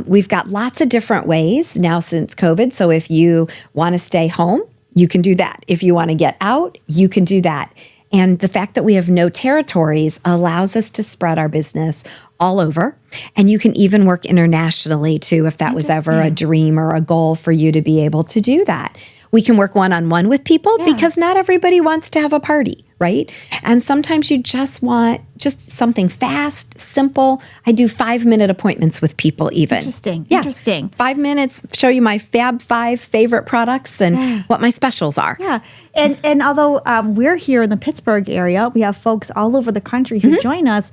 we've got lots of different ways now since COVID. So if you want to stay home, you can do that. If you want to get out, you can do that. And the fact that we have no territories allows us to spread our business all over. And you can even work internationally too, if that was ever a dream or a goal for you to be able to do that. We can work one-on-one with people because not everybody wants to have a party, right? And sometimes you just want just something fast, simple. I do 5-minute appointments with people even. Interesting. 5 minutes, show you my Fab 5 favorite products and what my specials are. Yeah. And although we're here in the Pittsburgh area, we have folks all over the country who join us.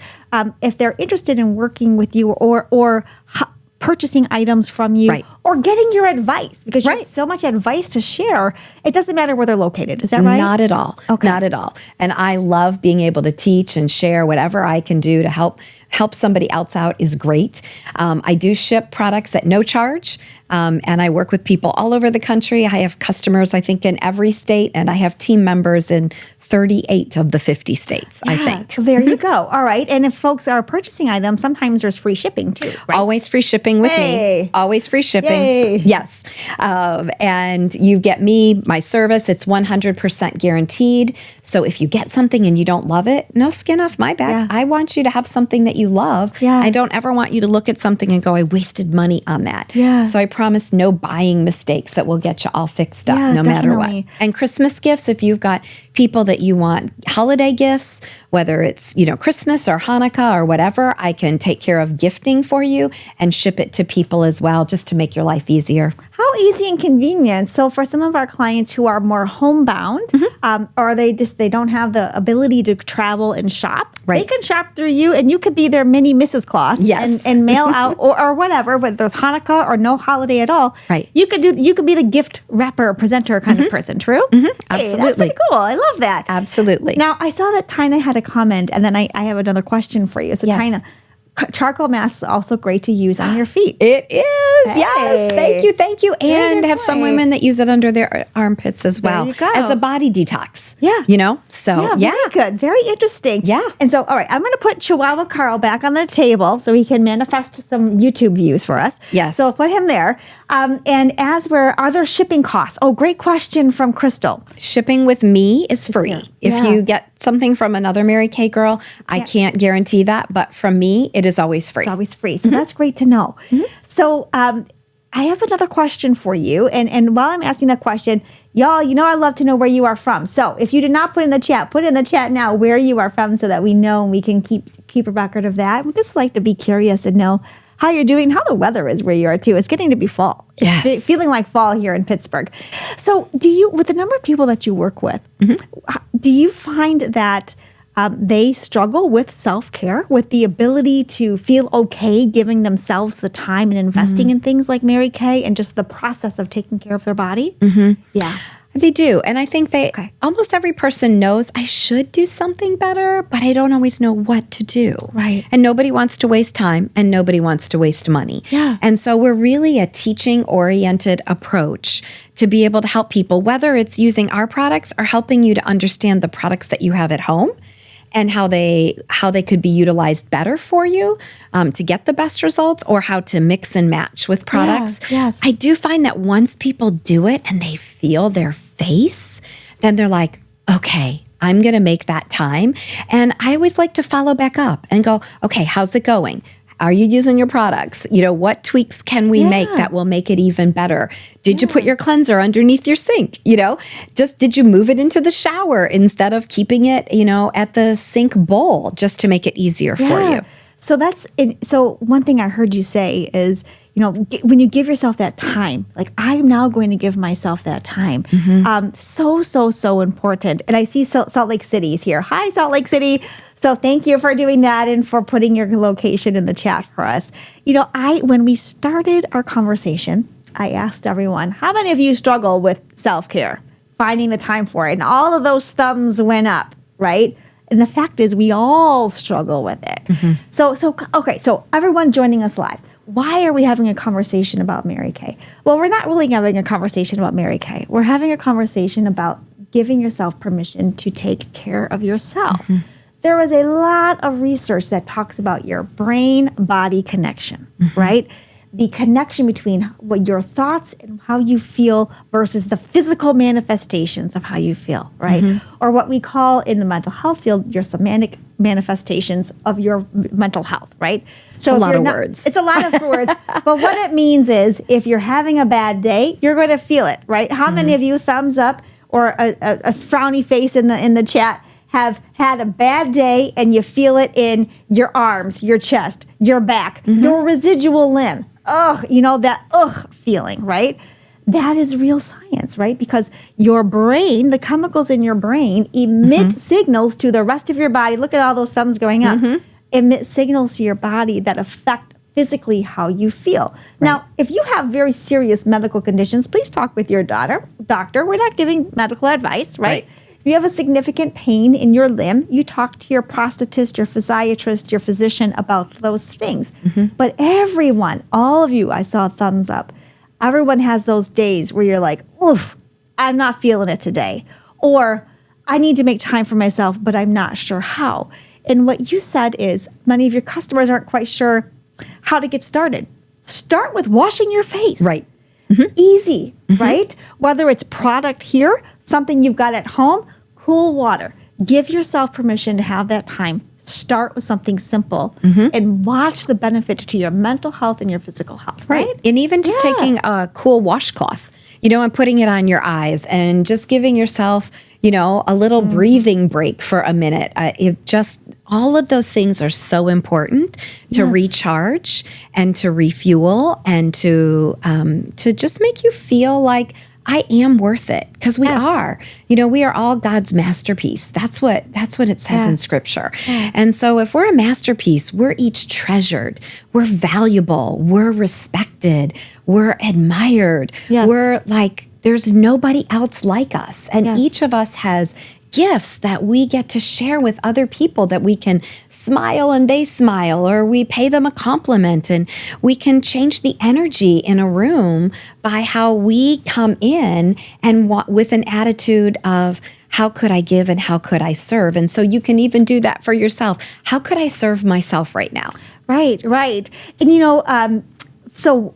If they're interested in working with you or purchasing items from you or getting your advice, because you have so much advice to share, it doesn't matter where they're located. Is that right? Not at all. Okay. Not at all. And I love being able to teach and share whatever I can do to help somebody else out is great. I do ship products at no charge, and I work with people all over the country. I have customers, I think, in every state, and I have team members in 38 of the 50 states, I think. There you go. All right. And if folks are purchasing items, sometimes there's free shipping too, right? Always free shipping with me. Always free shipping. Yay. Yes. And you get me, my service, it's 100% guaranteed. So if you get something and you don't love it, no skin off my back. I want you to have something that you love. I don't ever want you to look at something and go, I wasted money on that. So I promise no buying mistakes that will get you all fixed up no matter what. And Christmas gifts, if you've got people that you want holiday gifts, whether it's, Christmas or Hanukkah or whatever, I can take care of gifting for you and ship it to people as well, just to make your life easier. How easy and convenient. So for some of our clients who are more homebound, or they don't have the ability to travel and shop, they can shop through you, and you could be their mini Mrs. Claus and mail out or whatever, whether there's Hanukkah or no holiday at all. You could be the gift wrapper presenter kind of person. True? Absolutely. Hey, that's pretty cool. I love that. Absolutely. Now I saw that Tina had a comment, and then I have another question for you. So Tina, charcoal mask is also great to use on your feet. It is. Yes. Thank you. And have some women that use it under their armpits as well as a body detox. So very good. Very interesting. And so, all right, I'm going to put Chihuahua Carl back on the table so he can manifest some YouTube views for us. So I'll put him there. And are there shipping costs? Oh, great question from Crystal. Shipping with me is free. If you get something from another Mary Kay girl, I can't guarantee that, but from me, it is always free. It's always free. So that's great to know. So I have another question for you. And while I'm asking that question, y'all, I love to know where you are from. So if you did not put in the chat, put in the chat now where you are from so that we know and we can keep a record of that. We just like to be curious and know how you're doing, how the weather is where you are too. It's getting to be fall. It's feeling like fall here in Pittsburgh. So with the number of people that you work with, do you find that they struggle with self-care, with the ability to feel okay giving themselves the time and investing in things like Mary Kay and just the process of taking care of their body? They do. And I think almost every person knows I should do something better, but I don't always know what to do. And nobody wants to waste time and nobody wants to waste money. And so we're really a teaching-oriented approach to be able to help people, whether it's using our products or helping you to understand the products that you have at home and how they could be utilized better for you to get the best results, or how to mix and match with products. I do find that once people do it and they feel their face, then they're like, okay, I'm going to make that time. And I always like to follow back up and go, okay, how's it going? Are you using your products? What tweaks can we make that will make it even better? Did you put your cleanser underneath your sink? Did you move it into the shower instead of keeping it, at the sink bowl just to make it easier for you? So that's it. So one thing I heard you say is, when you give yourself that time, like I'm now going to give myself that time. So important. And I see Salt Lake City's here. Hi, Salt Lake City. So thank you for doing that and for putting your location in the chat for us. When we started our conversation, I asked everyone, how many of you struggle with self-care, finding the time for it? And all of those thumbs went up, right? And the fact is we all struggle with it. So everyone joining us live, why are we having a conversation about Mary Kay? Well, we're not really having a conversation about Mary Kay. We're having a conversation about giving yourself permission to take care of yourself. There was a lot of research that talks about your brain-body connection, right? the connection between what your thoughts and how you feel versus the physical manifestations of how you feel, right? Or what we call in the mental health field, your somatic manifestations of your mental health, right? So a lot of words. It's a lot of words. But what it means is if you're having a bad day, you're going to feel it, right? How many of you, thumbs up or a frowny face in the chat, have had a bad day and you feel it in your arms, your chest, your back, your residual limb? Ugh, that feeling, right? That is real science, right? Because your brain, the chemicals in your brain emit signals to the rest of your body. Look at all those thumbs going up. Emit signals to your body that affect physically how you feel. Right. Now, if you have very serious medical conditions, please talk with your doctor. We're not giving medical advice, right? If you have a significant pain in your limb, you talk to your prosthetist, your physiatrist, your physician about those things. But everyone, all of you, I saw thumbs up. Everyone has those days where you're like, oof, I'm not feeling it today. Or I need to make time for myself, but I'm not sure how. And what you said is many of your customers aren't quite sure how to get started. Start with washing your face. Right. Easy, right? Whether it's product here, something you've got at home, cool water. Give yourself permission to have that time. Start with something simple and watch the benefit to your mental health and your physical health, right? And even just taking a cool washcloth, and putting it on your eyes and just giving yourself, a little breathing break for a minute. All of those things are so important to recharge and to refuel and to just make you feel like I am worth it, because we are. We are all God's masterpiece. That's what it says in Scripture. And so if we're a masterpiece, we're each treasured. We're valuable. We're respected. We're admired. We're like, there's nobody else like us. And each of us has gifts that we get to share with other people, that we can smile and they smile, or we pay them a compliment, and we can change the energy in a room by how we come in and with an attitude of, how could I give and how could I serve? And so you can even do that for yourself. How could I serve myself right now? Right. And so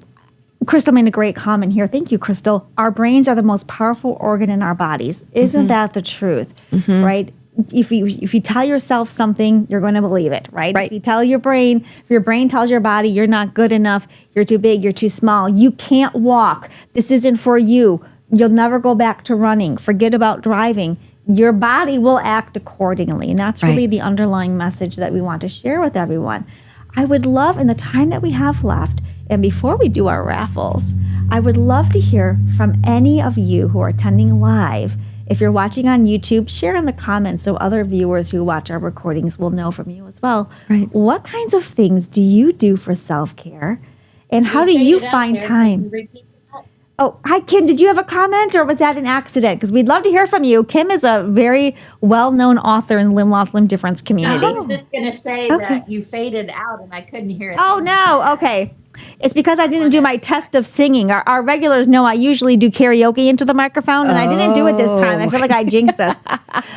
Crystal made a great comment here. Thank you, Crystal. Our brains are the most powerful organ in our bodies. Isn't that the truth? Right? If you tell yourself something, you're going to believe it, right? If you tell your brain, if your brain tells your body you're not good enough, you're too big, you're too small, you can't walk, this isn't for you, you'll never go back to running, forget about driving, your body will act accordingly. And that's really the underlying message that we want to share with everyone. I would love, in the time that we have left, and before we do our raffles, I would love to hear from any of you who are attending live. If you're watching on YouTube, share in the comments so other viewers who watch our recordings will know from you as well. What kinds of things do you do for self-care? And how do you find time? Oh, hi, Kim. Did you have a comment, or was that an accident? Because we'd love to hear from you. Kim is a very well-known author in limb loss, limb difference community. I was just going to say that you faded out and I couldn't hear it. Oh, no. Okay. It's because I didn't do my test of singing. Our regulars know I usually do karaoke into the microphone, and I didn't do it this time. I feel like I jinxed us.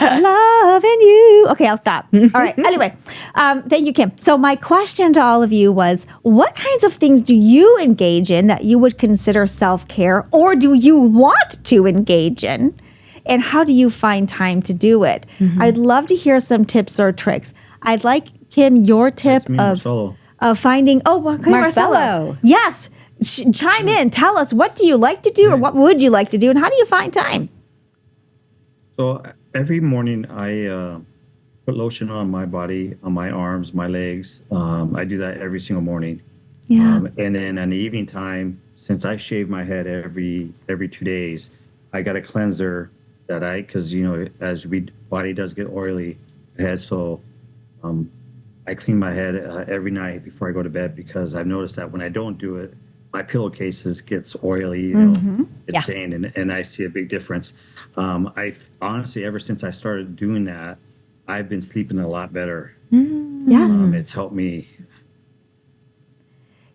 Loving you. Okay, I'll stop. All right. Anyway, thank you, Kim. So my question to all of you was, what kinds of things do you engage in that you would consider self-care, or do you want to engage in? And how do you find time to do it? I'd love to hear some tips or tricks. I'd like, Kim, your tip of finding, Marcelo. Yes. Chime in. Tell us, what do you like to do, or what would you like to do, and how do you find time? So every morning I put lotion on my body, on my arms, my legs. I do that every single morning. And then in the evening time, since I shave my head every 2 days, I got a cleanser that because as body does get oily head, so I clean my head every night before I go to bed, because I've noticed that when I don't do it, my pillowcases gets oily, it's stained, and I see a big difference. I've honestly, ever since I started doing that, I've been sleeping a lot better. It's helped me.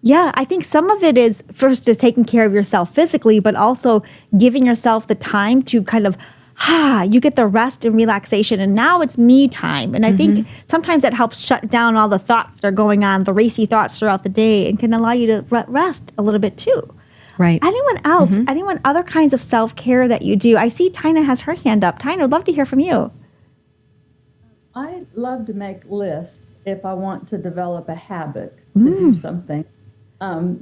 Yeah, I think some of it is first just taking care of yourself physically, but also giving yourself the time to kind of you get the rest and relaxation, and now it's me time. And I think sometimes that helps shut down all the thoughts that are going on, the racy thoughts throughout the day, and can allow you to rest a little bit too. Right. Anyone else? Anyone other kinds of self-care that you do? I see Tina has her hand up. Tina, I'd love to hear from you. I love to make lists if I want to develop a habit to do something,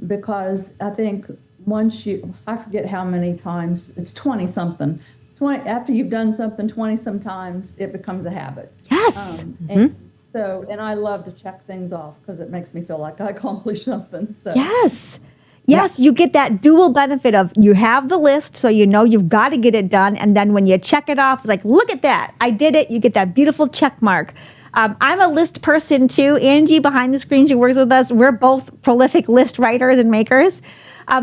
because I think once I forget how many times, it's 20 something. After you've done something 20 sometimes, it becomes a habit. Yes. And I love to check things off because it makes me feel like I accomplished something. So. Yes, you get that dual benefit of you have the list, so you know you've got to get it done. And then when you check it off, it's like, look at that. I did it. You get that beautiful check mark. I'm a list person too. Angie behind the screen, she works with us. We're both prolific list writers and makers.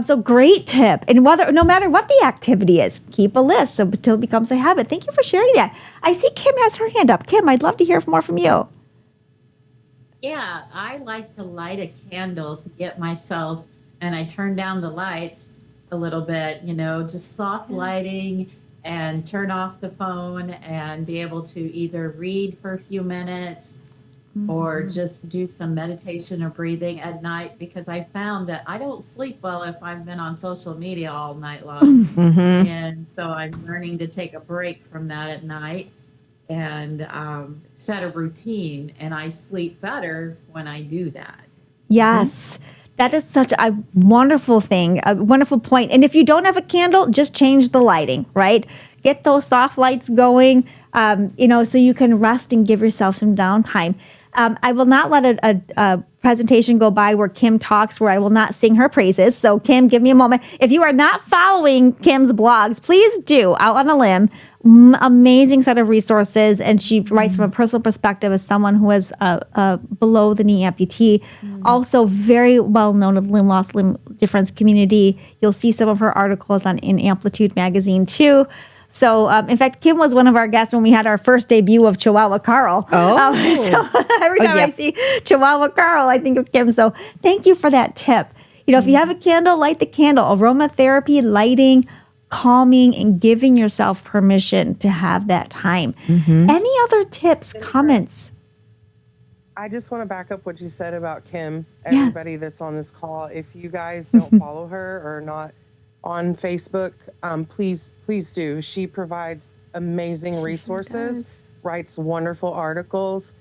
So great tip. And no matter what the activity is, keep a list so until it becomes a habit. Thank you for sharing that. I see Kim has her hand up. Kim, I'd love to hear more from you. Yeah, I like to light a candle to get myself, and I turn down the lights a little bit, just soft lighting, and turn off the phone and be able to either read for a few minutes or just do some meditation or breathing at night, because I found that I don't sleep well if I've been on social media all night long. And so I'm learning to take a break from that at night and set a routine, and I sleep better when I do that. Yes. That is such a wonderful thing, a wonderful point. And if you don't have a candle, just change the lighting, right? Get those soft lights going, so you can rest and give yourself some downtime. I will not let a presentation go by where Kim talks, where I will not sing her praises. So Kim, give me a moment. If you are not following Kim's blogs, please do. Out on a Limb, amazing set of resources. And she writes from a personal perspective as someone who is a below the knee amputee. Also very well known in the limb loss, limb difference community. You'll see some of her articles in Amplitude magazine too. So, in fact, Kim was one of our guests when we had our first debut of Chihuahua Carl. So every time I see Chihuahua Carl, I think of Kim. So thank you for that tip. If you have a candle, light the candle. Aromatherapy, lighting, calming, and giving yourself permission to have that time. Any other tips, comments? I just want to back up what you said about Kim. Everybody that's on this call, if you guys don't follow her or not on Facebook, please do. She provides amazing resources, writes wonderful articles.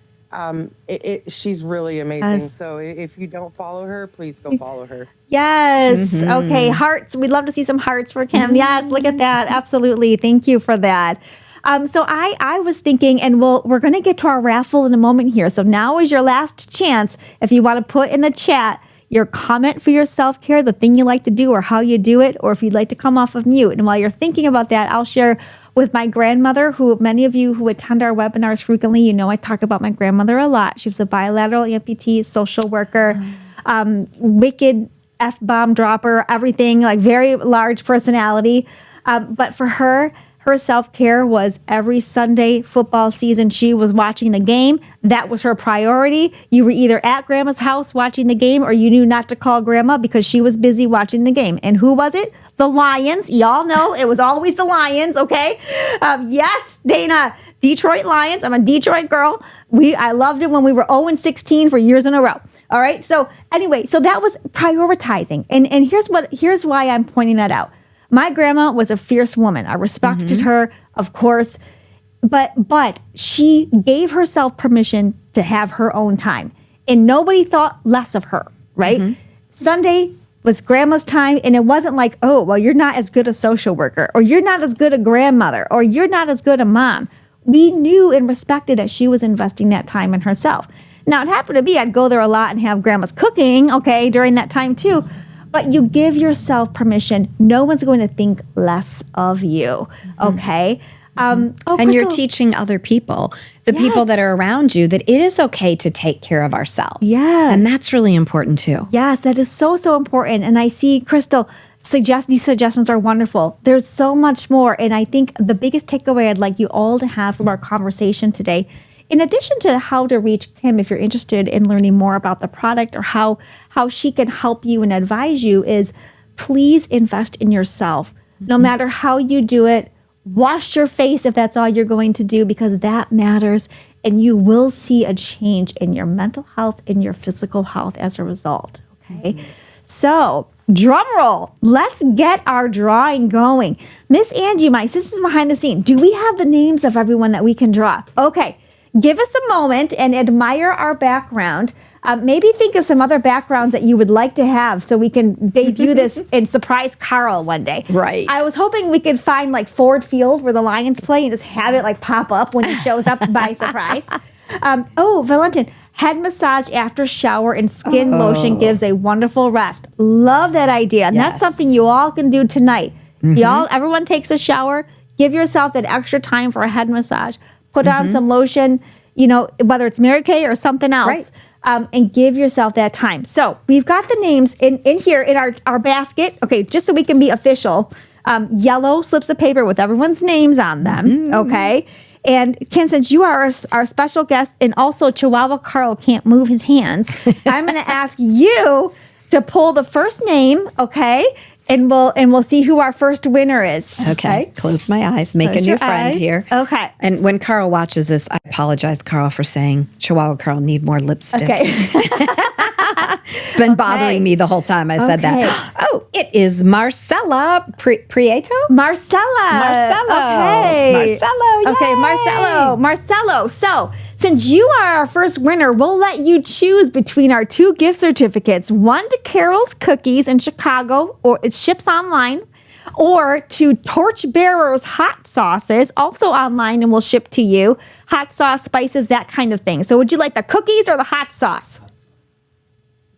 She's really amazing. Yes. So if you don't follow her, please go follow her. Yes. Okay. Hearts. We'd love to see some hearts for Kim. Yes. Look at that. Absolutely. Thank you for that. So I was thinking, and we're going to get to our raffle in a moment here. So now is your last chance. If you want to put in the chat your comment for your self-care, the thing you like to do or how you do it, or if you'd like to come off of mute. And while you're thinking about that, I'll share with my grandmother, who many of you who attend our webinars frequently, I talk about my grandmother a lot. She was a bilateral amputee, social worker, wicked F-bomb dropper, everything, like very large personality. But for her self-care was every Sunday football season, she was watching the game. That was her priority. You were either at grandma's house watching the game, or you knew not to call grandma because she was busy watching the game. And who was it? The Lions. Y'all know it was always the Lions, okay? Yes, Dana, Detroit Lions. I'm a Detroit girl. I loved it when we were 0-16 for years in a row. All right. So anyway, so that was prioritizing. And here's why I'm pointing that out. My grandma was a fierce woman. I respected her, of course, but she gave herself permission to have her own time, and nobody thought less of her, right? Sunday was grandma's time, and it wasn't like, oh, well, you're not as good a social worker, or you're not as good a grandmother, or you're not as good a mom. We knew and respected that she was investing that time in herself. Now, it happened to be I'd go there a lot and have grandma's cooking, okay, during that time too. But you give yourself permission. No one's going to think less of you, okay? And Crystal, you're teaching other people, the people that are around you, that it is okay to take care of ourselves. Yeah. And that's really important too. Yes, that is so, so important. And I see, Crystal, these suggestions are wonderful. There's so much more. And I think the biggest takeaway I'd like you all to have from our conversation today, in addition to how to reach Kim if you're interested in learning more about the product or how she can help you and advise you, is please invest in yourself. No matter how you do it, Wash your face if that's all you're going to do, because that matters. And you will see a change in your mental health and your physical health as a result. Okay. So, drum roll. Let's get our drawing going. Miss Angie, my assistant behind the scene, do we have the names of everyone that we can draw? Okay. Give us a moment and admire our background. Maybe think of some other backgrounds that you would like to have so we can debut this and surprise Carl one day. Right. I was hoping we could find like Ford Field where the Lions play and just have it like pop up when he shows up by surprise. Valentin, head massage after shower and skin lotion gives a wonderful rest. Love that idea. And that's something you all can do tonight. Everyone takes a shower. Give yourself that extra time for a head massage. Put on some lotion, whether it's Mary Kay or something else. And give yourself that time. So we've got the names in here in our basket. Okay, just so we can be official. Yellow slips of paper with everyone's names on them. Okay. And Kim, since you are our special guest, and also Chihuahua Carl can't move his hands, I'm going to ask you to pull the first name, okay? And we'll see who our first winner is. Okay. Close my eyes. Make a new friend here. Okay. And when Carl watches this, I apologize, Carl, for saying Chihuahua Carl need more lipstick. Okay. It's been bothering me the whole time I said that. Oh, it is Marcella Prieto? Marcella. Okay. Marcelo. Yay. Okay, Marcelo. So, since you are our first winner, we'll let you choose between our 2 gift certificates. One to Carol's Cookies in Chicago, or it ships online, or to Torchbearer's Hot Sauces, also online and will ship to you. Hot sauce, spices, that kind of thing. So would you like the cookies or the hot sauce?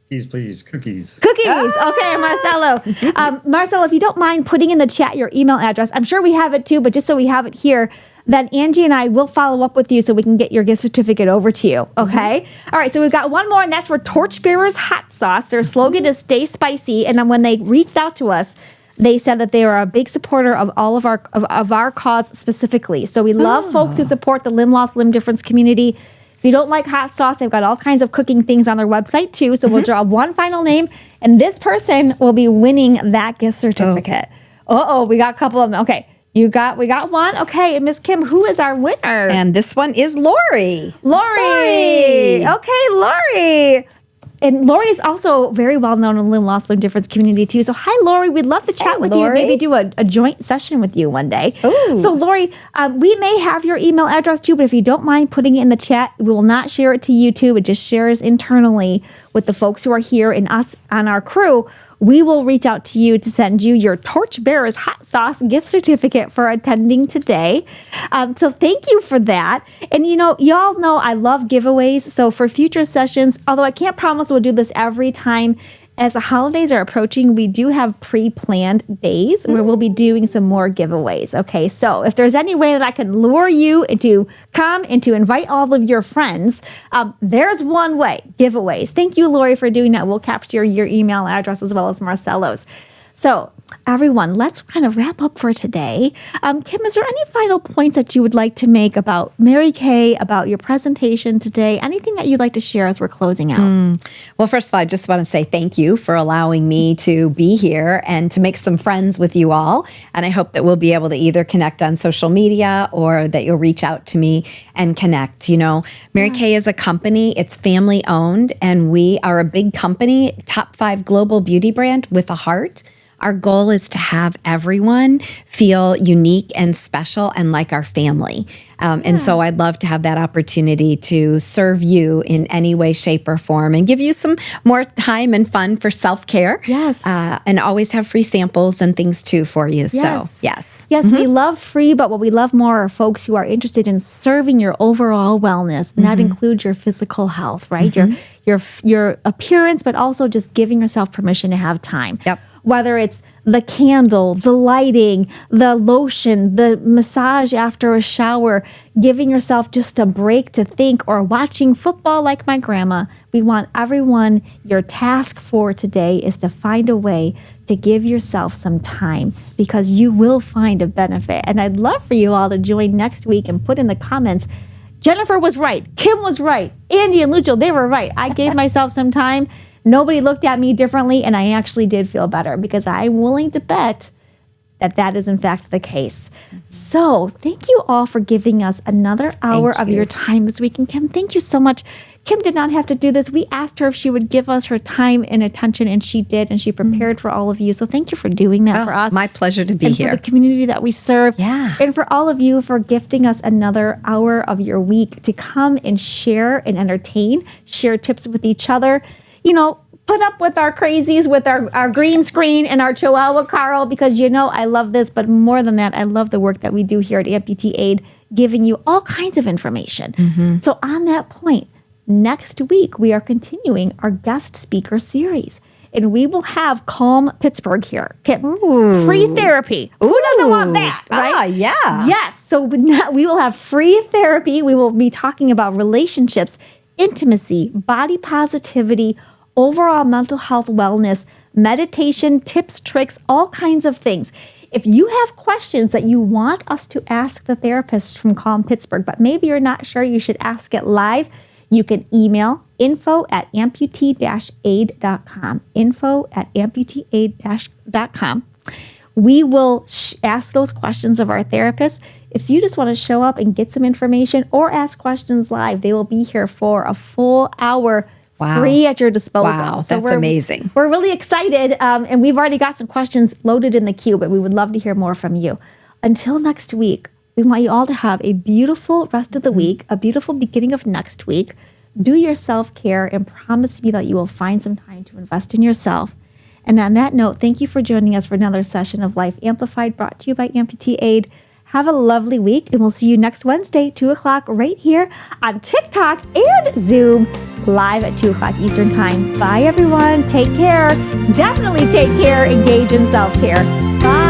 Please, cookies. Cookies. Okay, Marcelo. Marcelo, if you don't mind putting in the chat your email address, I'm sure we have it too, but just so we have it here, then Angie and I will follow up with you so we can get your gift certificate over to you. Okay? All right, so we've got one more, and that's for Torchbearer's Hot Sauce. Their slogan is Stay Spicy, and then when they reached out to us, they said that they are a big supporter of all of our cause specifically. So we love folks who support the limb loss, limb difference community. If you don't like hot sauce, they've got all kinds of cooking things on their website too. So we'll draw one final name, and this person will be winning that gift certificate. We got a couple of them. Okay, we got one. Okay, and Miss Kim, who is our winner? And this one is Lori. Lori. Okay, Lori. And Lori is also very well known in the limb loss, limb difference community too. So hi, Lori. We'd love to chat with you. Maybe do a joint session with you one day. Ooh. So Lori, we may have your email address too, but if you don't mind putting it in the chat, we will not share it to YouTube. It just shares internally with the folks who are here and us on our crew. We will reach out to you to send you your Torchbearer's Hot Sauce gift certificate for attending today. So thank you for that. And y'all know I love giveaways. So for future sessions, although I can't promise we'll do this every time, as the holidays are approaching, we do have pre-planned days where we'll be doing some more giveaways. Okay, so if there's any way that I can lure you into come and to invite all of your friends, there's one way, giveaways. Thank you, Lori, for doing that. We'll capture your email address as well as Marcelo's. So everyone, let's kind of wrap up for today. Kim, is there any final points that you would like to make about Mary Kay, about your presentation today? Anything that you'd like to share as we're closing out? Well, first of all, I just want to say thank you for allowing me to be here and to make some friends with you all. And I hope that we'll be able to either connect on social media or that you'll reach out to me and connect. Mary Kay is a company, it's family owned, and we are a big company, top 5 global beauty brand with a heart. Our goal is to have everyone feel unique and special and like our family. And so I'd love to have that opportunity to serve you in any way, shape, or form and give you some more time and fun for self-care. Yes. And always have free samples and things too for you. Yes. So, yes. Yes, we love free, but what we love more are folks who are interested in serving your overall wellness. And that includes your physical health, right? Your appearance, but also just giving yourself permission to have time. Yep. Whether it's the candle, the lighting, the lotion, the massage after a shower, giving yourself just a break to think, or watching football like my grandma. We want everyone, your task for today is to find a way to give yourself some time, because you will find a benefit. And I'd love for you all to join next week and put in the comments, Jennifer was right, Kim was right, Andy and Lucho, they were right. I gave myself some time. Nobody looked at me differently, and I actually did feel better, because I'm willing to bet that is in fact the case. So thank you all for giving us another hour of your time this week. And Kim, thank you so much. Kim did not have to do this. We asked her if she would give us her time and attention, and she did, and she prepared for all of you. So thank you for doing that for us. My pleasure to be and here. For the community that we serve. Yeah. And for all of you for gifting us another hour of your week to come and share and entertain, share tips with each other. You know, put up with our crazies, with our green screen and our Chihuahua Carl, because I love this. But more than that, I love the work that we do here at Amputee Aid, giving you all kinds of information. So on that point, next week, we are continuing our guest speaker series. And we will have Calm Pittsburgh here. Kim, free therapy. Who doesn't want that, right? Yeah. Yes. So we will have free therapy. We will be talking about relationships, intimacy, body positivity, overall mental health wellness, meditation, tips, tricks, all kinds of things. If you have questions that you want us to ask the therapist from Calm Pittsburgh, but maybe you're not sure you should ask it live, you can email info@amputee-aid.com. info@amputeeaid.com. We will ask those questions of our therapist. If you just want to show up and get some information or ask questions live, they will be here for a full hour. Wow. Free at your disposal. Wow, So that's amazing. We're really excited, and we've already got some questions loaded in the queue, but we would love to hear more from you. Until next week, we want you all to have a beautiful rest of the week, a beautiful beginning of next week. Do your self-care and promise me that you will find some time to invest in yourself. And on that note, thank you for joining us for another session of Life Amplified, brought to you by Amputee Aid. Have a lovely week, and we'll see you next Wednesday, 2 o'clock, right here on TikTok and Zoom, live at 2 o'clock Eastern Time. Bye, everyone. Take care. Definitely take care. Engage in self-care. Bye.